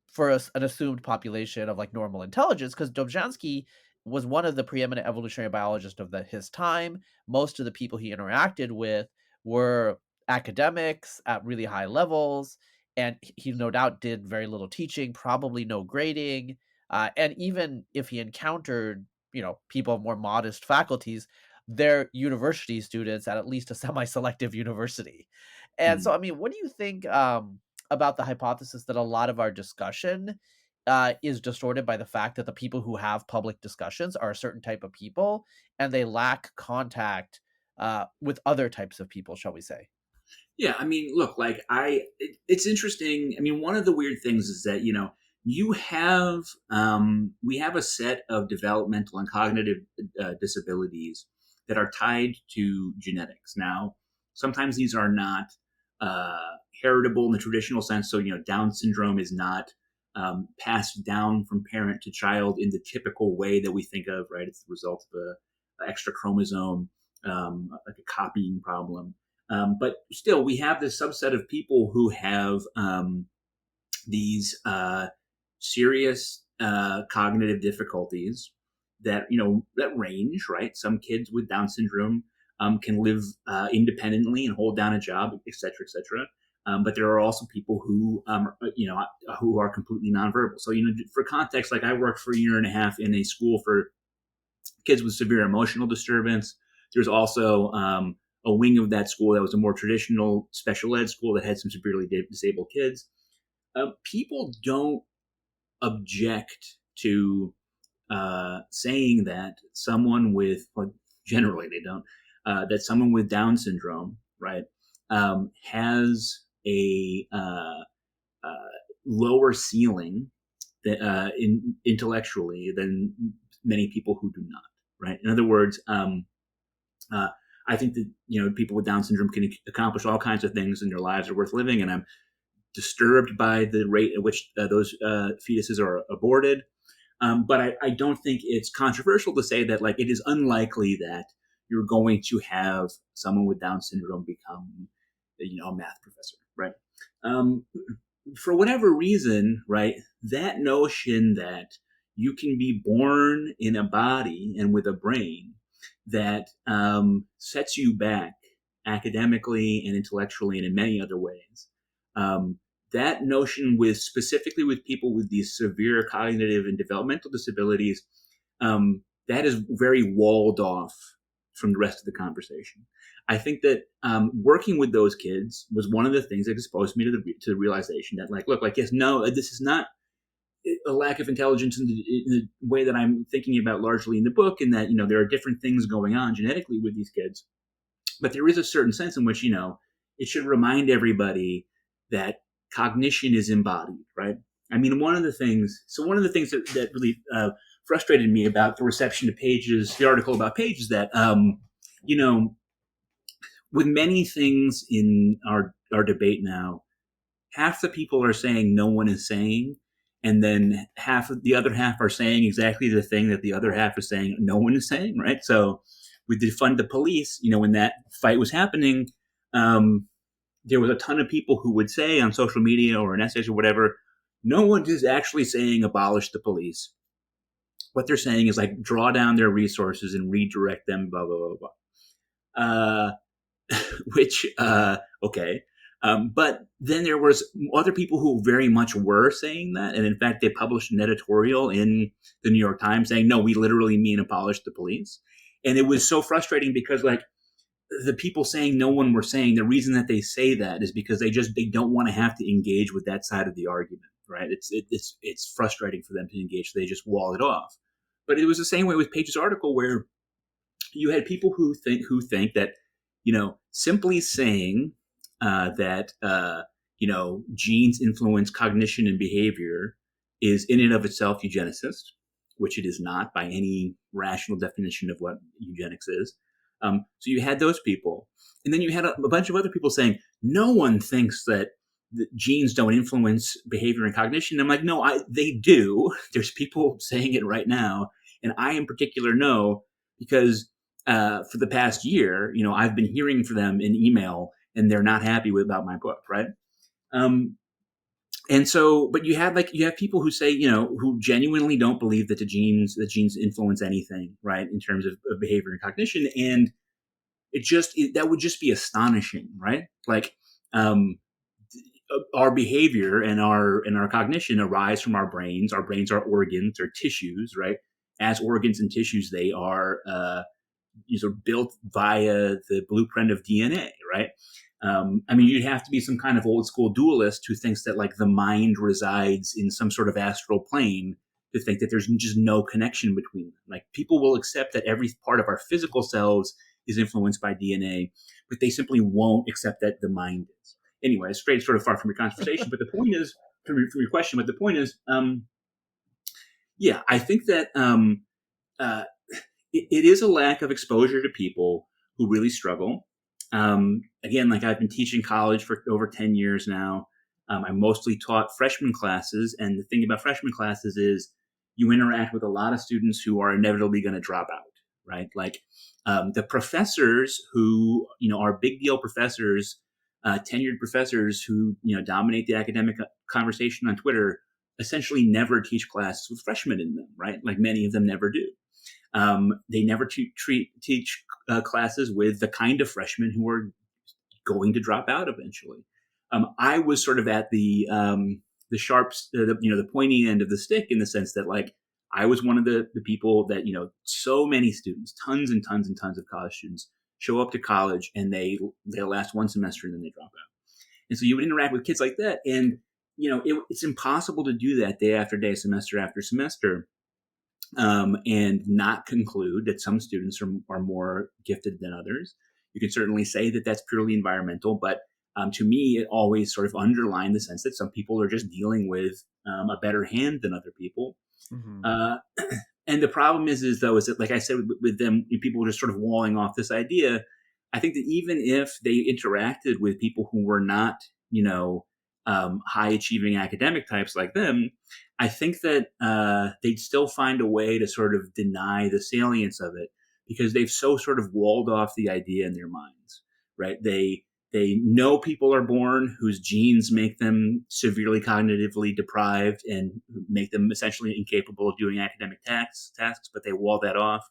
for an assumed population of like normal intelligence, because Dobzhansky was one of the preeminent evolutionary biologists of his time. Most of the people he interacted with were academics at really high levels, and he no doubt did very little teaching, probably no grading. And even if he encountered, people of more modest faculties, they're university students at least a semi-selective university. And Hmm. so, I mean, what do you think about the hypothesis that a lot of our discussion is distorted by the fact that the people who have public discussions are a certain type of people and they lack contact with other types of people, shall we say? Yeah, I mean, look, like it's interesting. I mean, one of the weird things is that you have we have a set of developmental and cognitive disabilities that are tied to genetics. Now, sometimes these are not uh, heritable in the traditional sense. So, Down syndrome is not passed down from parent to child in the typical way that we think of. Right, it's the result of a extra chromosome, like a copying problem. But still, we have this subset of people who have these serious cognitive difficulties that range. Right, some kids with Down syndrome can live independently and hold down a job, et cetera, et cetera. But there are also people who, who are completely nonverbal. So, for context, like I worked for a year and a half in a school for kids with severe emotional disturbance. There's also a wing of that school that was a more traditional special ed school that had some severely disabled kids. People don't object to saying that someone with, or generally they don't, that someone with Down syndrome, right, has a lower ceiling intellectually than many people who do not. Right. In other words, uh, I think that people with Down syndrome can accomplish all kinds of things, and their lives are worth living. And I'm disturbed by the rate at which those fetuses are aborted. But I don't think it's controversial to say that like it is unlikely that you're going to have someone with Down syndrome become a math professor, right? For whatever reason, right, that notion that you can be born in a body and with a brain that sets you back academically and intellectually and in many other ways. That notion specifically with people with these severe cognitive and developmental disabilities, that is very walled off from the rest of the conversation. I think that working with those kids was one of the things that exposed me to the realization that, like, look, like, yes, no, this is not a lack of intelligence in the way that I'm thinking about largely in the book, and that, there are different things going on genetically with these kids. But there is a certain sense in which, it should remind everybody that cognition is embodied, right? I mean, one of the things that really frustrated me about the reception to the article about Paige is that, with many things in our debate now, half the people are saying no one is saying, and then the other half are saying exactly the thing that the other half is saying no one is saying, right? So with defund the police, when that fight was happening, there was a ton of people who would say on social media or in essays or whatever, no one is actually saying abolish the police. What they're saying is, like, draw down their resources and redirect them, blah, blah, blah, blah. Which, okay. But then there was other people who very much were saying that. And in fact, they published an editorial in the New York Times saying, no, we literally mean abolish the police. And it was so frustrating because, like, the people saying no one were saying, the reason that they say that is because they don't want to have to engage with that side of the argument, right? It's frustrating for them to engage, so they just wall it off. But it was the same way with Paige's article, where you had people who think that, simply saying that genes influence cognition and behavior is in and of itself eugenicist, which it is not by any rational definition of what eugenics is. So you had those people, and then you had a bunch of other people saying no one thinks that the genes don't influence behavior and cognition. I'm like, no, they do. There's people saying it right now, and I in particular know, because for the past year, I've been hearing from them in email, and they're not happy about my book, right? And so, but you have people who say, who genuinely don't believe that the genes influence anything, right, in terms of behavior and cognition, and that would just be astonishing, right? Like, our behavior and our cognition arise from our brains. Our brains are organs, they're tissues, right? As organs and tissues, they are built via the blueprint of DNA, right? I mean, you'd have to be some kind of old school dualist who thinks that, like, the mind resides in some sort of astral plane to think that there's just no connection between them. Like, people will accept that every part of our physical selves is influenced by DNA, but they simply won't accept that the mind is. Anyway, it's straight sort of far from your conversation, but the point is, from your question, but the point is, I think that it is a lack of exposure to people who really struggle. Again, like, I've been teaching college for over 10 years now. I mostly taught freshman classes. And the thing about freshman classes is you interact with a lot of students who are inevitably going to drop out, right? Like, the professors who, are big deal professors, tenured professors who, dominate the academic conversation on Twitter, essentially never teach classes with freshmen in them, right? Like, many of them never do. They never teach classes with the kind of freshmen who are going to drop out eventually. I was sort of at the sharps, the pointy end of the stick, in the sense that, like, I was one of the people that, so many students, tons and tons and tons of college students, show up to college and they'll last one semester and then they drop out. And so you would interact with kids like that, and it's impossible to do that day after day, semester after semester. And not conclude that some students are more gifted than others. You can certainly say that that's purely environmental, but to me, it always sort of underlined the sense that some people are just dealing with a better hand than other people. Mm-hmm. And the problem is that, like I said, with them, people were just sort of walling off this idea. I think that even if they interacted with people who were not, high achieving academic types like them, I think that they'd still find a way to sort of deny the salience of it, because they've so sort of walled off the idea in their minds, right? They know people are born whose genes make them severely cognitively deprived and make them essentially incapable of doing academic tasks, but they wall that off.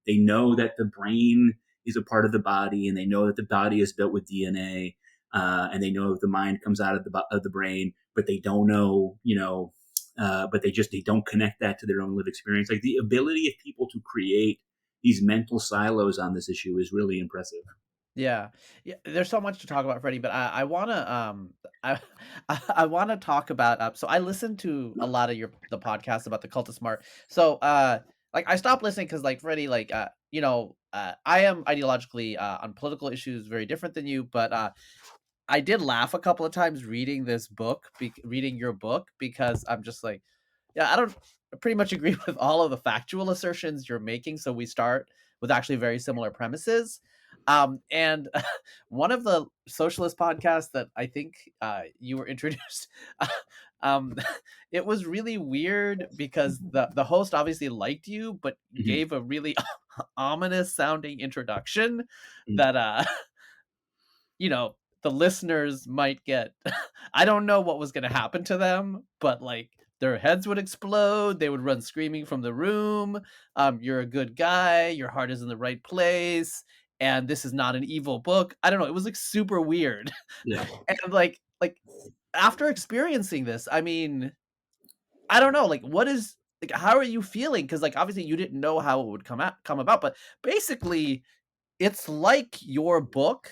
They know that the brain is a part of the body, and they know that the body is built with DNA, and they know that the mind comes out of the brain, but they don't know, but they don't connect that to their own lived experience. Like the ability of people to create these mental silos on this issue is really impressive. Yeah. Yeah, there's so much to talk about, Freddie, but I wanna I I wanna talk about so I listened to a lot of the podcasts about the cult of smart. So like I stopped listening because like Freddie, like I am ideologically on political issues very different than you, but I did laugh a couple of times reading this book, reading your book, because I'm just like, yeah, I pretty much agree with all of the factual assertions you're making. So we start with actually very similar premises. And one of the socialist podcasts that I think you were introduced, um, it was really weird because the host obviously liked you, but Mhm. gave a really ominous sounding introduction Mhm. that the listeners might get I don't know what was going to happen to them, but like their heads would explode, they would run screaming from the room. You're a good guy, your heart is in the right place, and this is not an evil book. I don't know, it was like super weird. Yeah. And like after experiencing this, I mean, I don't know, like what is like how are you feeling? Because like obviously you didn't know how it would come about, but basically it's like your book,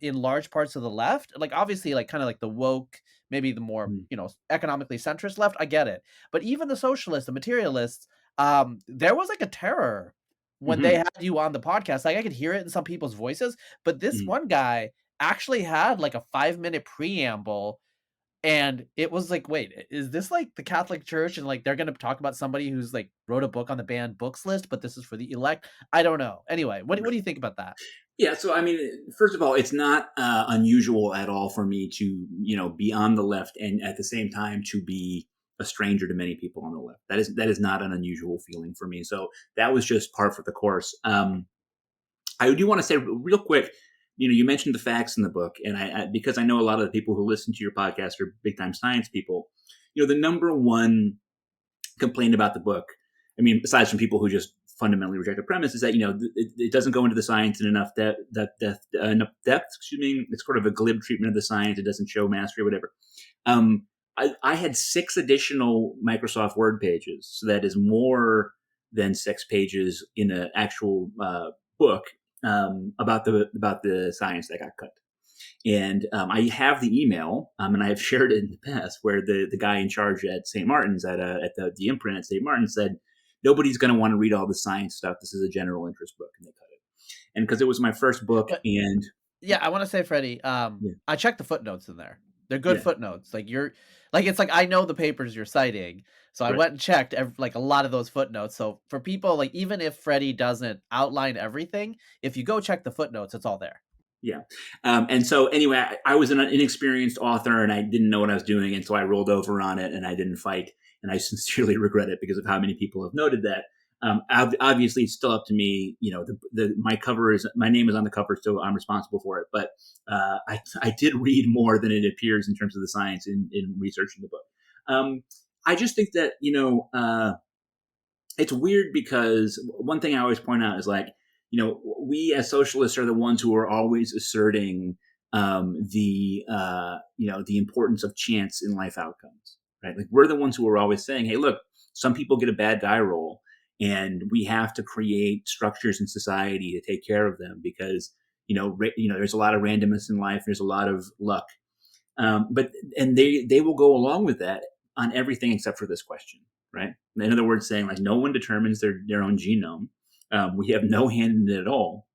in large parts of the left, like, obviously, like, kinda like the woke, maybe the more, Mhm. economically centrist left, I get it. But even the socialists, the materialists, there was, like, a terror when they Mhm. had you on the podcast, like, I could hear it in some people's voices, but this Mhm. one guy actually had, like, a 5-minute preamble, and it was like, "Wait, is this, like, the Catholic Church, and, like, they're gonna talk about somebody who's, like, wrote a book on the banned books list, but this is for the elect?" I don't know. Anyway, what do you think about that? Yeah, so I mean, first of all, it's not unusual at all for me to, be on the left and at the same time to be a stranger to many people on the left. That is not an unusual feeling for me. So that was just par for the course. I do want to say real quick, you mentioned the facts in the book, and because I know a lot of the people who listen to your podcast are big time science people. The number one complaint about the book, I mean, aside from people who just fundamentally reject the premise, is that it doesn't go into the science in enough depth. Excuse me. It's sort of a glib treatment of the science. It doesn't show mastery or whatever. Um, I had 6 additional Microsoft Word pages, so that is more than 6 pages in an actual book about the science that got cut. And I have the email, and I have shared it in the past, where the guy in charge at St. Martin's at the imprint at St. Martin's said, nobody's going to want to read all the science stuff. This is a general interest book, and they cut it. And because it was my first book, But and yeah, I want to say, Freddie, yeah, I checked the footnotes in there. They're good yeah, footnotes. Like it's like I know the papers you're citing, so I right. went and checked like a lot of those footnotes. So for people, like even if Freddie doesn't outline everything, if you go check the footnotes, it's all there. Yeah. And so anyway, I was an inexperienced author and I didn't know what I was doing. And so I rolled over on it and I didn't fight. And I sincerely regret it because of how many people have noted that. Obviously, it's still up to me. My name is on the cover, so I'm responsible for it. But I did read more than it appears in terms of the science in researching the book. I just think that, it's weird because one thing I always point out is like, we as socialists are the ones who are always asserting the importance of chance in life outcomes, right? Like we're the ones who are always saying, hey, look, some people get a bad die roll, and we have to create structures in society to take care of them because there's a lot of randomness in life, there's a lot of luck, but they will go along with that on everything except for this question, right? In other words, saying like no one determines their own genome. We have no hand in it at all.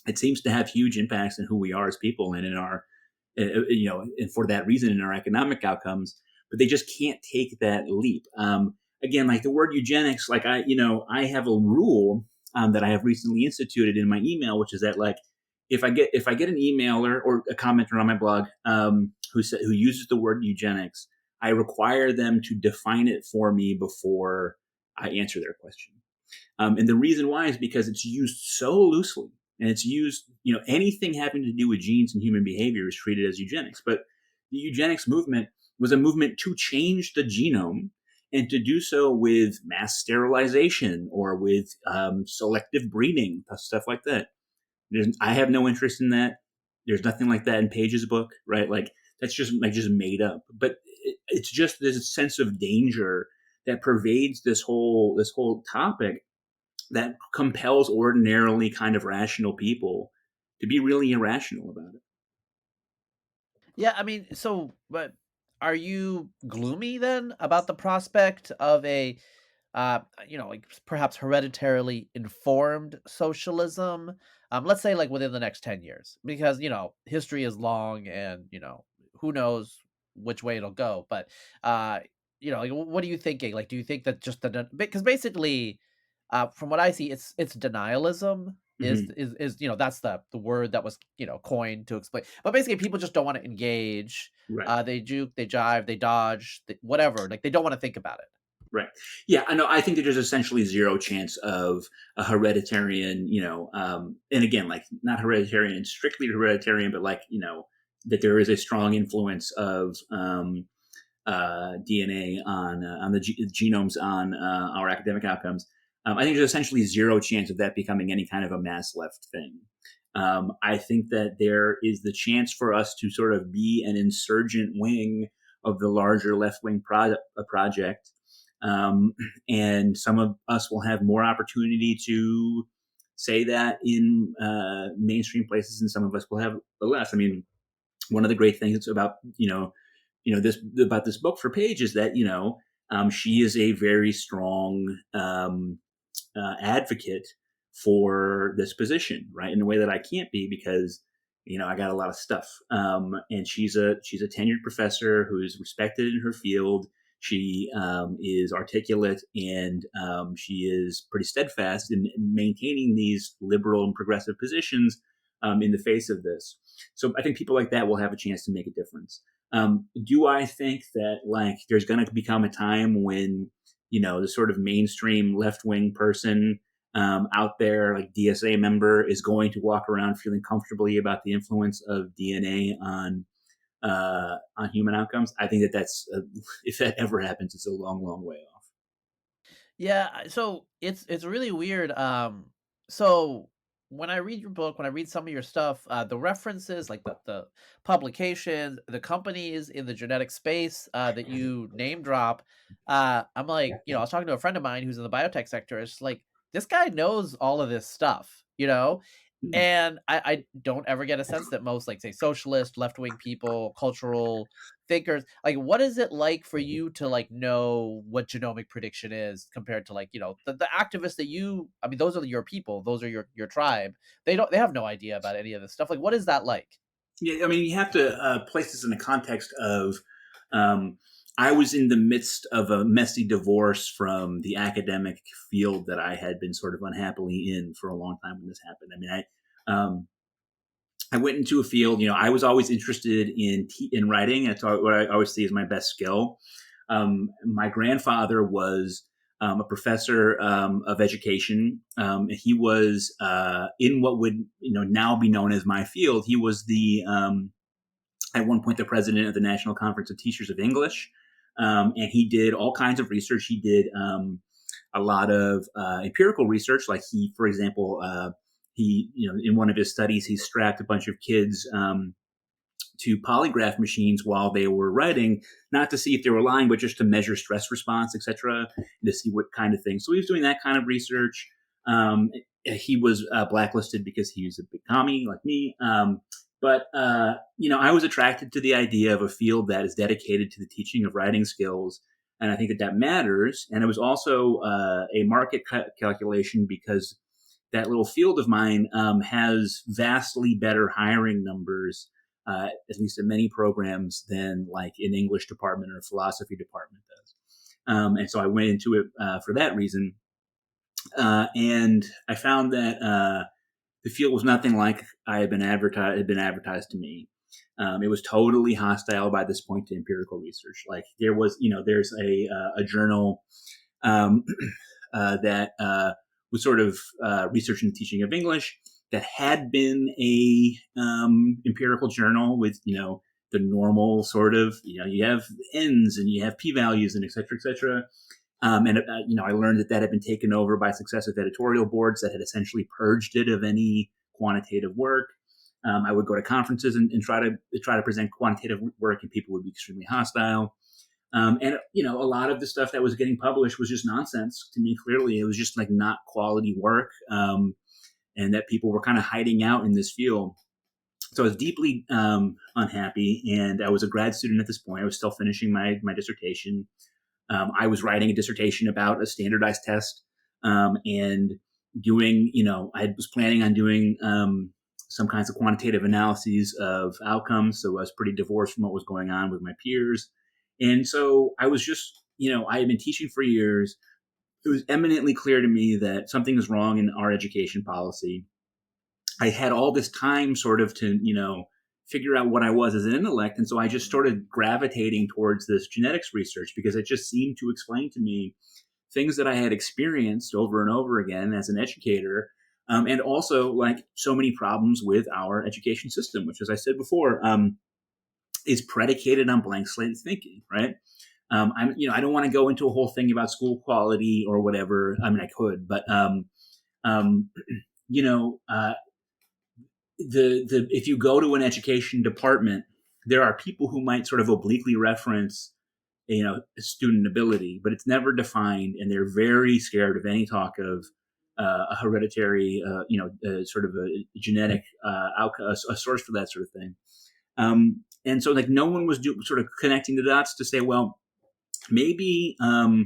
It seems to have huge impacts in who we are as people and in our, and for that reason in our economic outcomes. But they just can't take that leap. Again, like the word eugenics, like I have a rule that I have recently instituted in my email, which is that like if I get an emailer or a commenter on my blog who uses the word eugenics, I require them to define it for me before I answer their question. And the reason why is because it's used so loosely, and it's used, anything having to do with genes and human behavior is treated as eugenics. But the eugenics movement was a movement to change the genome and to do so with mass sterilization or with selective breeding, stuff like that. I have no interest in that. There's nothing like that in Paige's book, right? Like that's just made up. But it's just this sense of danger that pervades this whole topic that compels ordinarily kind of rational people to be really irrational about it. Yeah, I mean, so, but are you gloomy then about the prospect of a, like perhaps hereditarily informed socialism? Let's say like within the next 10 years, because, history is long and, who knows which way it'll go. But, like, what are you thinking? Like, do you think that just because basically, from what I see, it's denialism is Mm-hmm. that's the word that was coined to explain, but basically people just don't want to engage. Right. They juke, they jive, they dodge, whatever, like they don't want to think about it. Right. Yeah, I know. I think that there's essentially zero chance of a hereditarian, and again, like not hereditarian, strictly hereditarian, but like, that there is a strong influence of DNA on the genomes on our academic outcomes. I think there's essentially zero chance of that becoming any kind of a mass left thing. I think that there is the chance for us to sort of be an insurgent wing of the larger left wing project. And some of us will have more opportunity to say that in mainstream places, and some of us will have less. I mean, one of the great things about this book for Paige is that she is a very strong advocate for this position, right? In a way that I can't be because I got a lot of stuff. And she's a tenured professor who is respected in her field. She is articulate, and she is pretty steadfast in maintaining these liberal and progressive positions in the face of this. So I think people like that will have a chance to make a difference. Do I think that like there's going to become a time when the sort of mainstream left-wing person out there, like DSA member, is going to walk around feeling comfortably about the influence of DNA on human outcomes? I think that's if that ever happens, it's a long, long way off. Yeah, so it's really weird. So when I read your book, when I read some of your stuff, the references, like the publications, the companies in the genetic space that you name drop, I'm like, I was talking to a friend of mine who's in the biotech sector. It's like this guy knows all of this stuff. And I don't ever get a sense that most, like, say, socialist, left wing people, cultural thinkers, like, what is it like for you to like know what genomic prediction is compared to like the activists that I mean, those are your people, those are your tribe. They have no idea about any of this stuff. Like, what is that like? Yeah, I mean, you have to place this in the context of I was in the midst of a messy divorce from the academic field that I had been sort of unhappily in for a long time when this happened. I mean, I went into a field. I was always interested in writing. That's what I always see as my best skill. My grandfather was a professor of education. He was in what would now be known as my field. He was at one point the president of the National Conference of Teachers of English, and he did all kinds of research. He did a lot of empirical research, like for example, he in one of his studies, he strapped a bunch of kids to polygraph machines while they were writing, not to see if they were lying, but just to measure stress response, etc., to see what kind of things. So he was doing that kind of research. He was blacklisted because he was a big commie like me. But I was attracted to the idea of a field that is dedicated to the teaching of writing skills. And I think that matters. And it was also a market calculation because that little field of mine has vastly better hiring numbers, at least in many programs, than like an English department or a philosophy department does. And so I went into it for that reason. And I found that the field was nothing like had been advertised to me. It was totally hostile by this point to empirical research. Like there's a journal that was sort of research and teaching of English that had been a empirical journal with the normal sort of, you have n's and you have p-values and et cetera. I learned that had been taken over by successive editorial boards that had essentially purged it of any quantitative work. I would go to conferences and try to present quantitative work, and people would be extremely hostile. A lot of the stuff that was getting published was just nonsense to me. Clearly, it was just like not quality work, and that people were kind of hiding out in this field. So I was deeply unhappy, and I was a grad student at this point. I was still finishing my dissertation. I was writing a dissertation about a standardized test, and doing, I was planning on doing some kinds of quantitative analyses of outcomes. So I was pretty divorced from what was going on with my peers. And so I was just, I had been teaching for years. It was eminently clear to me that something is wrong in our education policy. I had all this time sort of to, figure out what I was as an intellect. And so I just started gravitating towards this genetics research because it just seemed to explain to me things that I had experienced over and over again as an educator. And also like so many problems with our education system, which, as I said before, is predicated on blank slate thinking, right? I don't want to go into a whole thing about school quality or whatever. I mean, I could, but, if you go to an education department, there are people who might sort of obliquely reference, student ability, but it's never defined, and they're very scared of any talk of a hereditary, sort of a genetic outcome, a source for that sort of thing. And so, like, no one was sort of connecting the dots to say, well, maybe No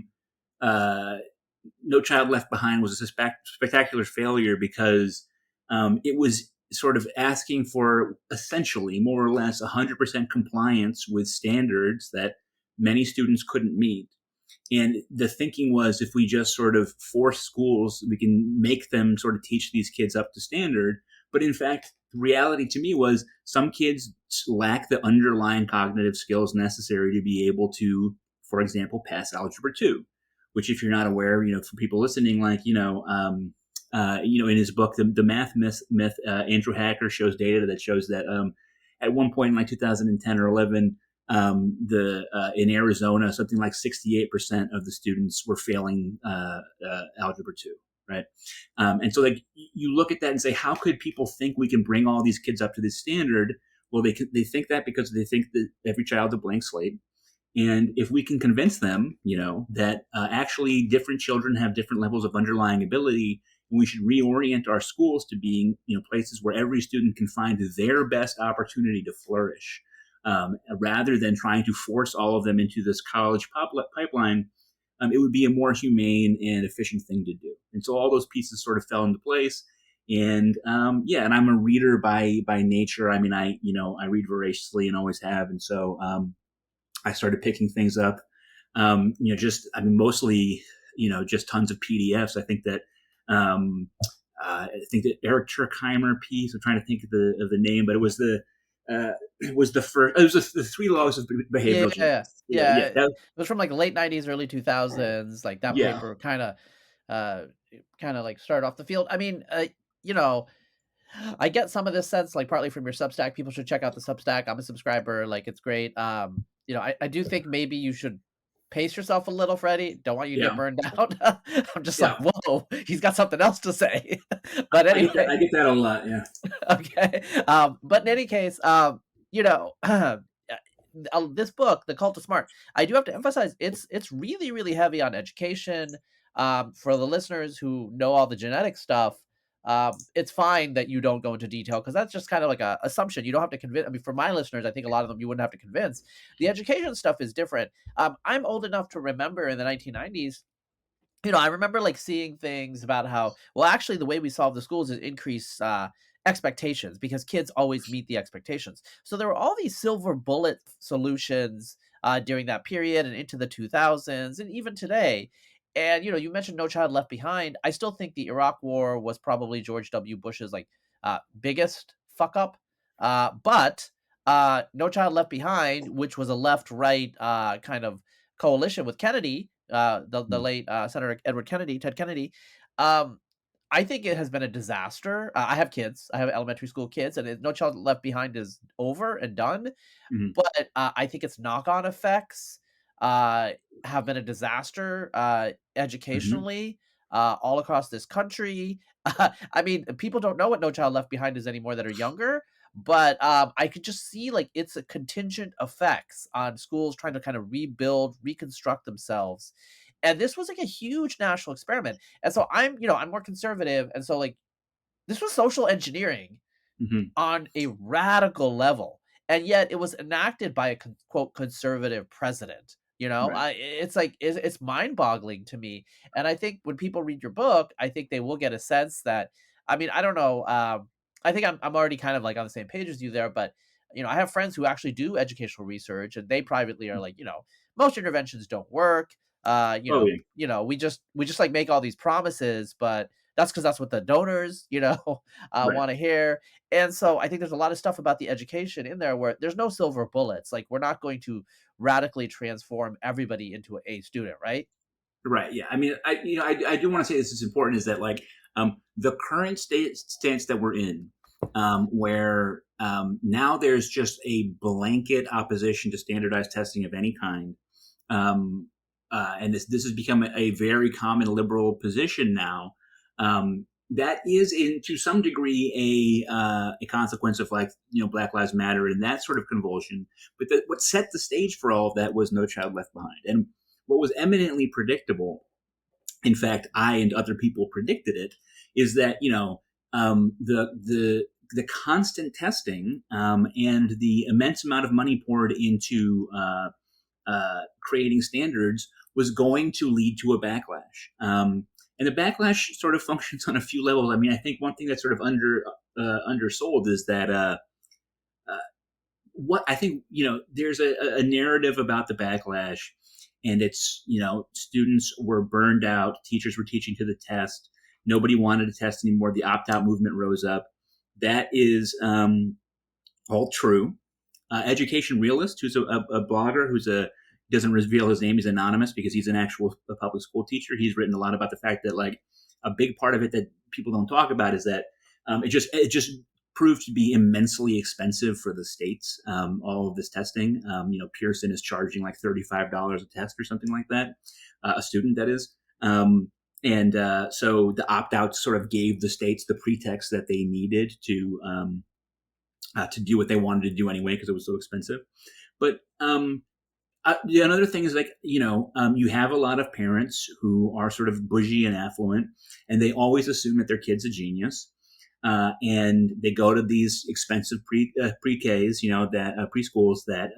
Child Left Behind was a spectacular failure because it was sort of asking for essentially more or less 100% compliance with standards that many students couldn't meet. And the thinking was, if we just sort of force schools, we can make them sort of teach these kids up to standard. But in fact, the reality to me was some kids lack the underlying cognitive skills necessary to be able to, for example, pass Algebra 2, which, if you're not aware, for people listening, like, in his book, The Math Myth, Andrew Hacker shows data that shows that at one point in like 2010 or 11, in Arizona, something like 68% of the students were failing Algebra 2, right? And so, like, you look at that and say, how could people think we can bring all these kids up to this standard? Well, they think that because they think that every child's a blank slate. And if we can convince them, that actually different children have different levels of underlying ability, and we should reorient our schools to being, places where every student can find their best opportunity to flourish, rather than trying to force all of them into this college pipeline, it would be a more humane and efficient thing to do. And so all those pieces sort of fell into place. And and I'm a reader by nature. I mean, I read voraciously and always have. And so I started picking things up, mostly, just tons of PDFs. I think that Eric Turkheimer piece, I'm trying to think of the name, but it was the three laws of behavioral genetics. Yeah. It was from like late 90s, early 2000s. Like that paper kind of like started off the field. I mean, I get some of this sense, like partly from your Substack. People should check out the Substack. I'm a subscriber. Like, it's great. I do think maybe you should pace yourself a little, Freddie. Don't want you to get burned out. I'm just like, whoa, he's got something else to say. But anyway, I get that a lot. Yeah. Okay. But in any case, this book, The Cult of Smart, I do have to emphasize it's really, really heavy on education. For the listeners who know all the genetic stuff, it's fine that you don't go into detail because that's just kind of like a assumption. You don't have to convince. I mean, for my listeners, I think a lot of them you wouldn't have to convince. The education stuff is different. I'm old enough to remember in the 1990s. I remember like seeing things about how, well, actually the way we solve the schools is increase expectations because kids always meet the expectations. So there were all these silver bullet solutions during that period and into the 2000s and even today. And, you mentioned No Child Left Behind. I still think the Iraq War was probably George W. Bush's biggest fuck up. But No Child Left Behind, which was a left-right kind of coalition with Kennedy, the late Senator Ted Kennedy, I think it has been a disaster. I have kids. I have elementary school kids, and No Child Left Behind is over and done. Mhm. But I think its knock-on effects uh, have been a disaster Mhm. educationally all across this country. I mean, people don't know what No Child Left Behind is anymore that are younger, but I could just see like its a contingent effects on schools trying to kind of rebuild, reconstruct themselves. And this was like a huge national experiment. And so I'm more conservative, and so like this was social engineering Mhm. on a radical level, and yet it was enacted by a quote conservative president. Right. It's like it's mind-boggling to me, and I think when people read your book, I think they will get a sense that, I mean, I don't know, I think I'm already kind of like on the same page as you there, but I have friends who actually do educational research, and they privately are like, most interventions don't work. Oh yeah. We just like make all these promises, but that's because that's what the donors, Right. want to hear. And so I think there's a lot of stuff about the education in there where there's no silver bullets. Like we're not going to radically transform everybody into a student, right? Right. Yeah. I mean, I do want to say this is important is that like the current stance that we're in, where now there's just a blanket opposition to standardized testing of any kind, um, and this has become a very common liberal position now. That is, in to some degree, a consequence of like Black Lives Matter and that sort of convulsion. But what set the stage for all of that was No Child Left Behind, and what was eminently predictable, in fact, I and other people predicted it, is that the constant testing and the immense amount of money poured into creating standards was going to lead to a backlash. And the backlash sort of functions on a few levels. I mean, I think one thing that's sort of undersold is that uh, what I think, there's a narrative about the backlash, and it's, students were burned out, teachers were teaching to the test, nobody wanted to test anymore, the opt out movement rose up. That is all true. Education Realist, who's a blogger who's doesn't reveal his name, he's anonymous because he's an actual public school teacher. He's written a lot about the fact that like a big part of it that people don't talk about is that it just proved to be immensely expensive for the states. All of this testing, Pearson is charging like $35 a test or something like that, a student that is. And so the opt out sort of gave the states the pretext that they needed to do what they wanted to do anyway because it was so expensive. But another thing is like you have a lot of parents who are sort of bougie and affluent, and they always assume that their kid's a genius, and they go to these expensive pre-Ks, that preschools that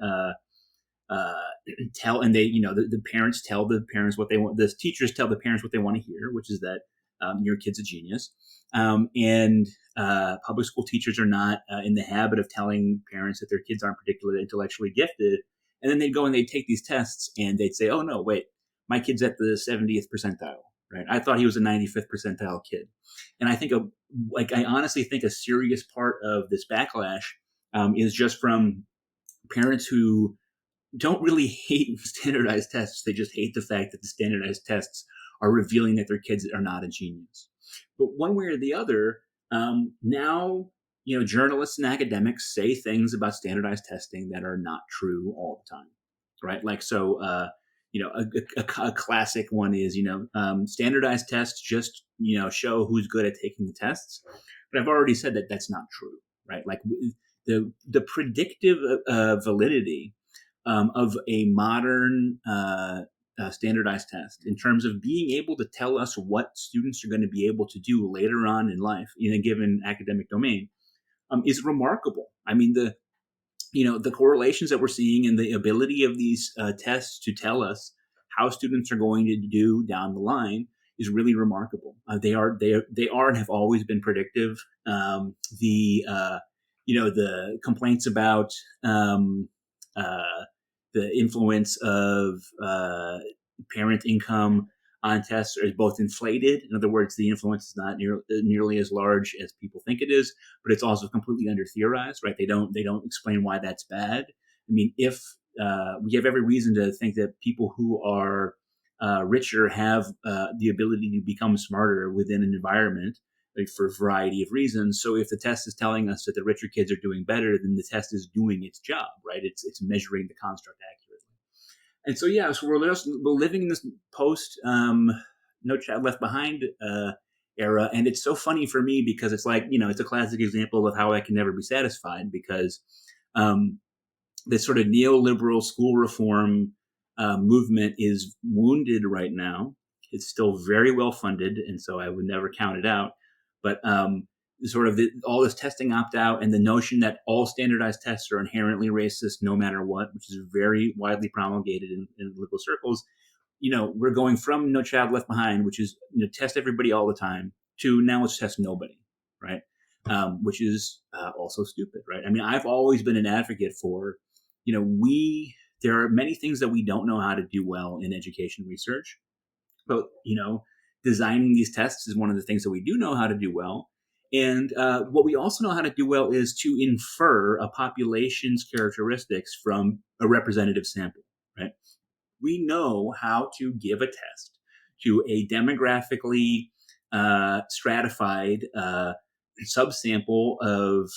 tell, and they the parents tell the parents what they want. The teachers tell the parents what they want to hear, which is that your kid's a genius. And public school teachers are not in the habit of telling parents that their kids aren't particularly intellectually gifted. And then they'd go and they'd take these tests and they'd say, oh, no, wait, my kid's at the 70th percentile, right? I thought he was a 95th percentile kid. And I think, I honestly think a serious part of this backlash is just from parents who don't really hate standardized tests. They just hate the fact that the standardized tests are revealing that their kids are not a genius. But one way or the other, now journalists and academics say things about standardized testing that are not true all the time, right? Like so, a classic one is standardized tests just show who's good at taking the tests. But I've already said that that's not true, right? Like the predictive validity of a modern standardized test in terms of being able to tell us what students are going to be able to do later on in life in a given academic domain is remarkable. I mean, the correlations that we're seeing and the ability of these tests to tell us how students are going to do down the line is really remarkable. They are and have always been predictive. The complaints about the influence of parent income on tests is both inflated. In other words, the influence is not nearly as large as people think it is, but it's also completely under theorized, right? They don't explain why that's bad. I mean, if we have every reason to think that people who are richer have the ability to become smarter within an environment, like, for a variety of reasons. So if the test is telling us that the richer kids are doing better, then the test is doing its job, right? It's measuring the construct accurately. And so, yeah, so we're living in this post No Child Left Behind era. And it's so funny for me because it's like, it's a classic example of how I can never be satisfied, because this sort of neoliberal school reform movement is wounded right now. It's still very well funded, and so I would never count it out. But all this testing opt-out and the notion that all standardized tests are inherently racist no matter what, which is very widely promulgated in liberal circles. We're going from No Child Left Behind, which is test everybody all the time, to now let's test nobody, right? Which is also stupid, right? I mean, I've always been an advocate for, there are many things that we don't know how to do well in education research, but designing these tests is one of the things that we do know how to do well. And what we also know how to do well is to infer a population's characteristics from a representative sample, right? We know how to give a test to a demographically stratified subsample of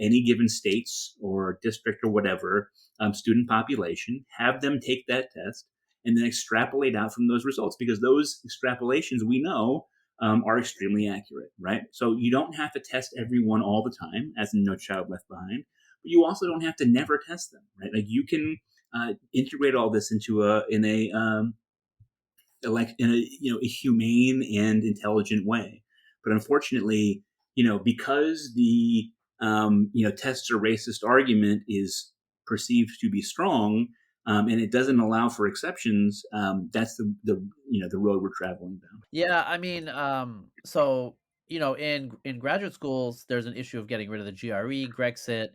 any given state's or district or whatever student population, have them take that test, and then extrapolate out from those results, because those extrapolations we know are extremely accurate, right? So you don't have to test everyone all the time, as in No Child Left Behind, but you also don't have to never test them, right? Like, you can integrate all this into a humane and intelligent way. But unfortunately, because the tests are racist argument is perceived to be strong, and it doesn't allow for exceptions, that's the road we're traveling down. Yeah, I mean, so in graduate schools, there's an issue of getting rid of the GRE, Grexit.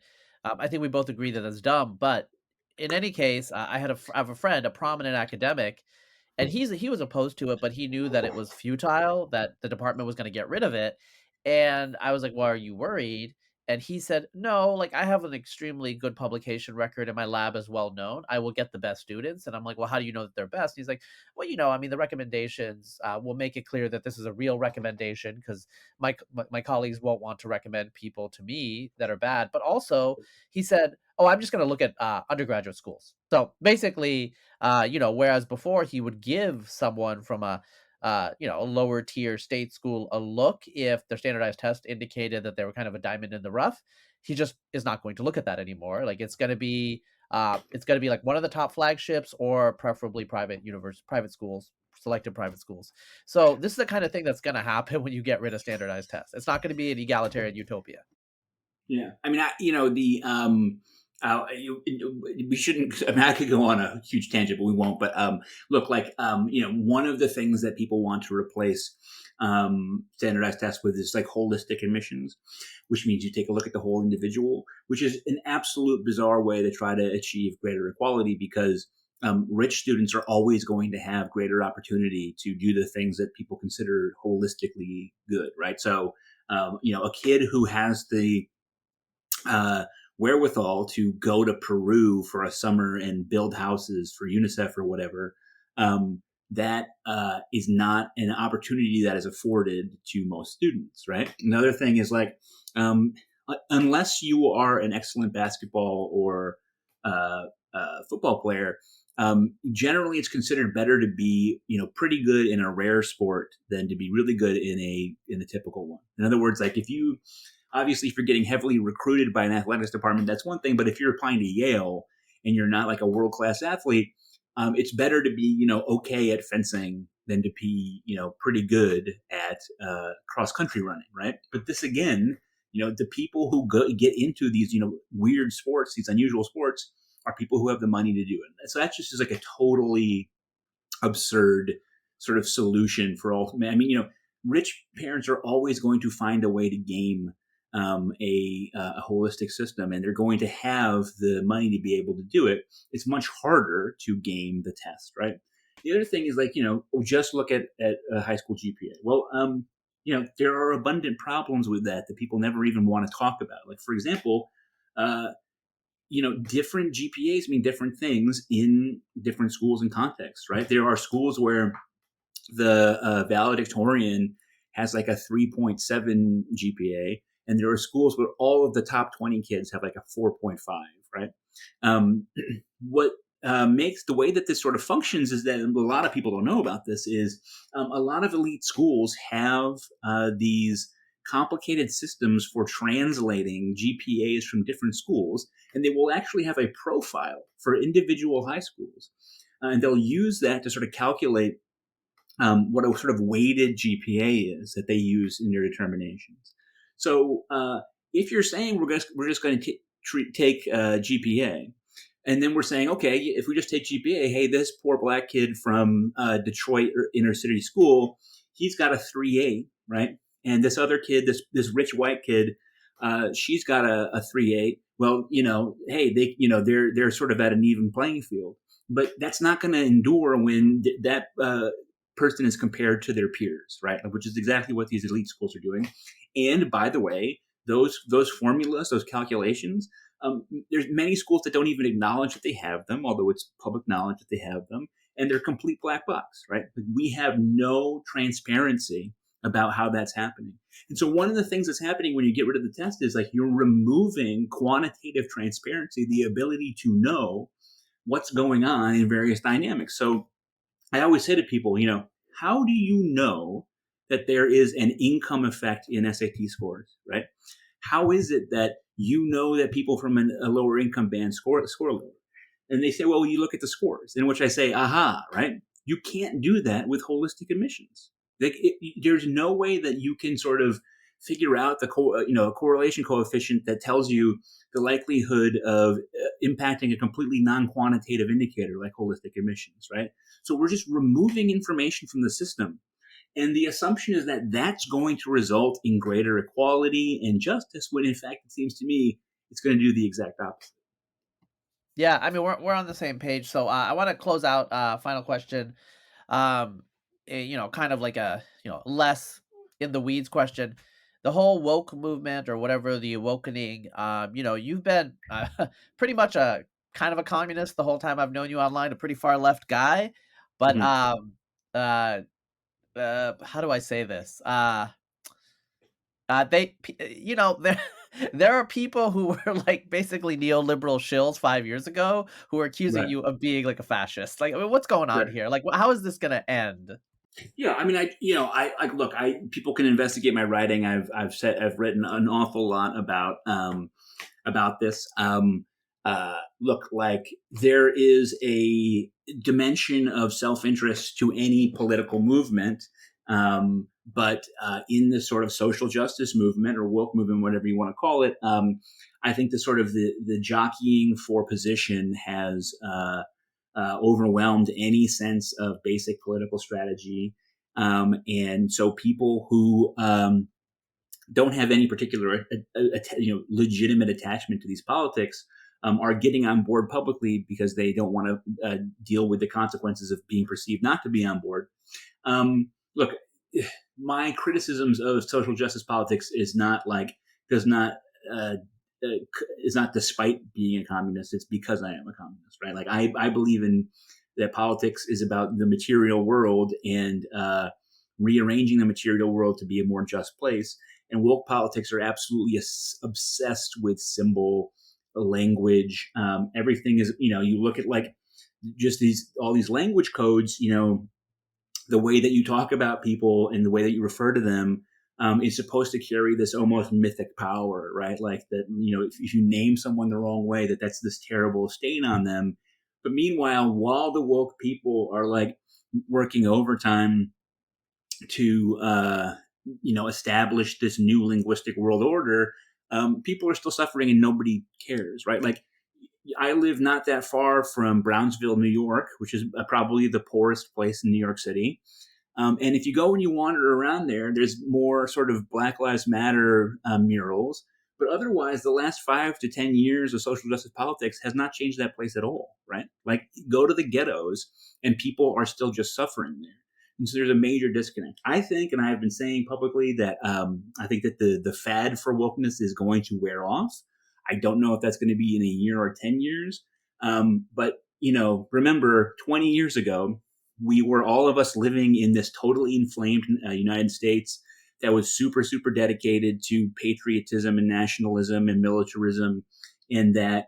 I think we both agree that that's dumb. But in any case, I have a friend, a prominent academic, and he was opposed to it, but he knew that it was futile, that the department was going to get rid of it. And I was like, "Well, are you worried?" And he said, "No, like, I have an extremely good publication record, and my lab is well known. I will get the best students." And I'm like, "Well, how do you know that they're best?" And he's like, "Well, I mean, the recommendations will make it clear that this is a real recommendation, because my colleagues won't want to recommend people to me that are bad." But also, he said, "Oh, I'm just going to look at undergraduate schools." So basically, whereas before he would give someone from a lower tier state school a look if their standardized test indicated that they were kind of a diamond in the rough, he just is not going to look at that anymore. Like, it's going to be like one of the top flagships, or preferably private schools, selected private schools. So this is the kind of thing that's going to happen when you get rid of standardized tests. It's not going to be an egalitarian utopia. Yeah, I mean, we shouldn't. I mean, I could go on a huge tangent, but we won't. But look, like, one of the things that people want to replace standardized tests with is like holistic admissions, which means you take a look at the whole individual, which is an absolute bizarre way to try to achieve greater equality, because rich students are always going to have greater opportunity to do the things that people consider holistically good, right? So, a kid who has the wherewithal to go to Peru for a summer and build houses for UNICEF or whatever, that is not an opportunity that is afforded to most students, right? Another thing is, like, unless you are an excellent basketball or football player, generally it's considered better to be, pretty good in a rare sport than to be really good in a typical one. In other words, like, if you're getting heavily recruited by an athletics department, that's one thing. But if you're applying to Yale and you're not like a world-class athlete, it's better to be, okay at fencing than to be, pretty good at cross-country running, right? But this, again, the people who get into these, weird sports, these unusual sports, are people who have the money to do it. So that just is like a totally absurd sort of solution for all. I mean, rich parents are always going to find a way to game a holistic system, and they're going to have the money to be able to do it. It's much harder to game the test, right? The other thing is, like, just look at a high school GPA. Well, there are abundant problems with that people never even want to talk about. Like, for example, different GPAs mean different things in different schools and contexts, right? There are schools where the valedictorian has like a 3.7 GPA, and there are schools where all of the top 20 kids have like a 4.5, right? What makes the way that this sort of functions is that a lot of people don't know about this is a lot of elite schools have these complicated systems for translating GPAs from different schools, and they will actually have a profile for individual high schools. And they'll use that to sort of calculate what a sort of weighted GPA is that they use in their determinations. So if you're saying we're just going to take GPA, and then we're saying, okay, if we just take GPA, hey, this poor black kid from Detroit inner city school, he's got a 3.8, right? And this other kid, this rich white kid, she's got a 3.8. Well, hey, they're sort of at an even playing field, but that's not going to endure when that person is compared to their peers, right? Which is exactly what these elite schools are doing. And by the way, those formulas, those calculations, there's many schools that don't even acknowledge that they have them, although it's public knowledge that they have them, and they're complete black box, right? We have no transparency about how that's happening. And so one of the things that's happening when you get rid of the test is like you're removing quantitative transparency, the ability to know what's going on in various dynamics. So I always say to people, how do you know that there is an income effect in SAT scores, right? How is it that you know that people from a lower income band score lower? And they say, well, you look at the scores, in which I say, aha, right? You can't do that with holistic admissions. There's no way that you can sort of figure out the correlation coefficient that tells you the likelihood of impacting a completely non-quantitative indicator like holistic admissions, right? So we're just removing information from the system. And the assumption is that that's going to result in greater equality and justice, when in fact, it seems to me, it's going to do the exact opposite. Yeah, I mean, we're on the same page. So I want to close out final question. Kind of like a, less in the weeds question. The whole woke movement or whatever, the awakening, you've been pretty much a kind of a communist the whole time I've known you online, a pretty far left guy. But how do I say this? There are people who were like basically neoliberal shills 5 years ago who are accusing Right. you of being like a fascist. Like, I mean, what's going on Right. here? Like, how is this going to end? Yeah, I mean, look, people can investigate my writing. I've written an awful lot about this. Look, like there is a dimension of self-interest to any political movement. But in the sort of social justice movement or woke movement, whatever you want to call it, I think the sort of the jockeying for position has overwhelmed any sense of basic political strategy. And so people who don't have any particular legitimate attachment to these politics are getting on board publicly because they don't want to deal with the consequences of being perceived not to be on board. Look, my criticisms of social justice politics is not despite being a communist. It's because I am a communist, right? Like I believe in that politics is about the material world and rearranging the material world to be a more just place. And woke politics are absolutely obsessed with symbol, language. Everything is, you look at like just all these language codes, the way that you talk about people and the way that you refer to them is supposed to carry this almost mythic power, right? Like that, if you name someone the wrong way, that's this terrible stain on them. But meanwhile, while the woke people are like working overtime to, establish this new linguistic world order, people are still suffering and nobody cares, right? Like I live not that far from Brownsville, New York, which is probably the poorest place in New York City. And if you go and you wander around there, there's more sort of Black Lives Matter murals. But otherwise, the last 5 to 10 years of social justice politics has not changed that place at all, right? Like go to the ghettos and people are still just suffering there. And so there's a major disconnect. I think, and I have been saying publicly that I think that the fad for wokeness is going to wear off. I don't know if that's going to be in a year or 10 years. But, remember 20 years ago, we were all of us living in this totally inflamed United States that was super, super dedicated to patriotism and nationalism and militarism, and that,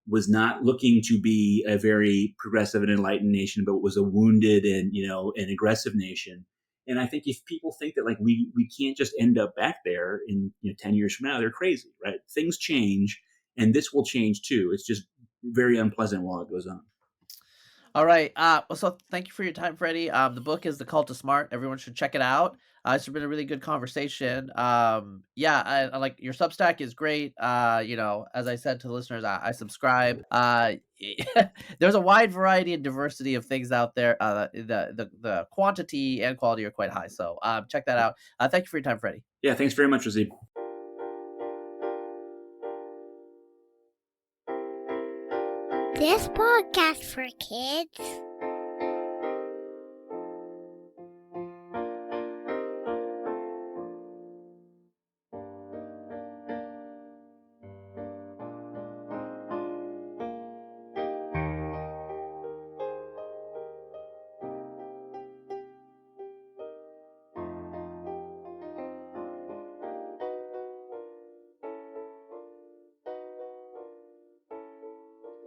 was not looking to be a very progressive and enlightened nation, but was a wounded and, an aggressive nation. And I think if people think that like we can't just end up back there in 10 years from now, they're crazy, right? Things change, and this will change too. It's just very unpleasant while it goes on. All right. So thank you for your time, Freddie. The book is The Cult of Smart. Everyone should check it out. It's been a really good conversation. Yeah, I like your Substack is great. As I said to the listeners, I subscribe. There's a wide variety and diversity of things out there. The quantity and quality are quite high. So check that out. Thank you for your time, Freddie. Yeah, thanks very much, Razib. This podcast for kids.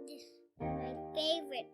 This is my favorite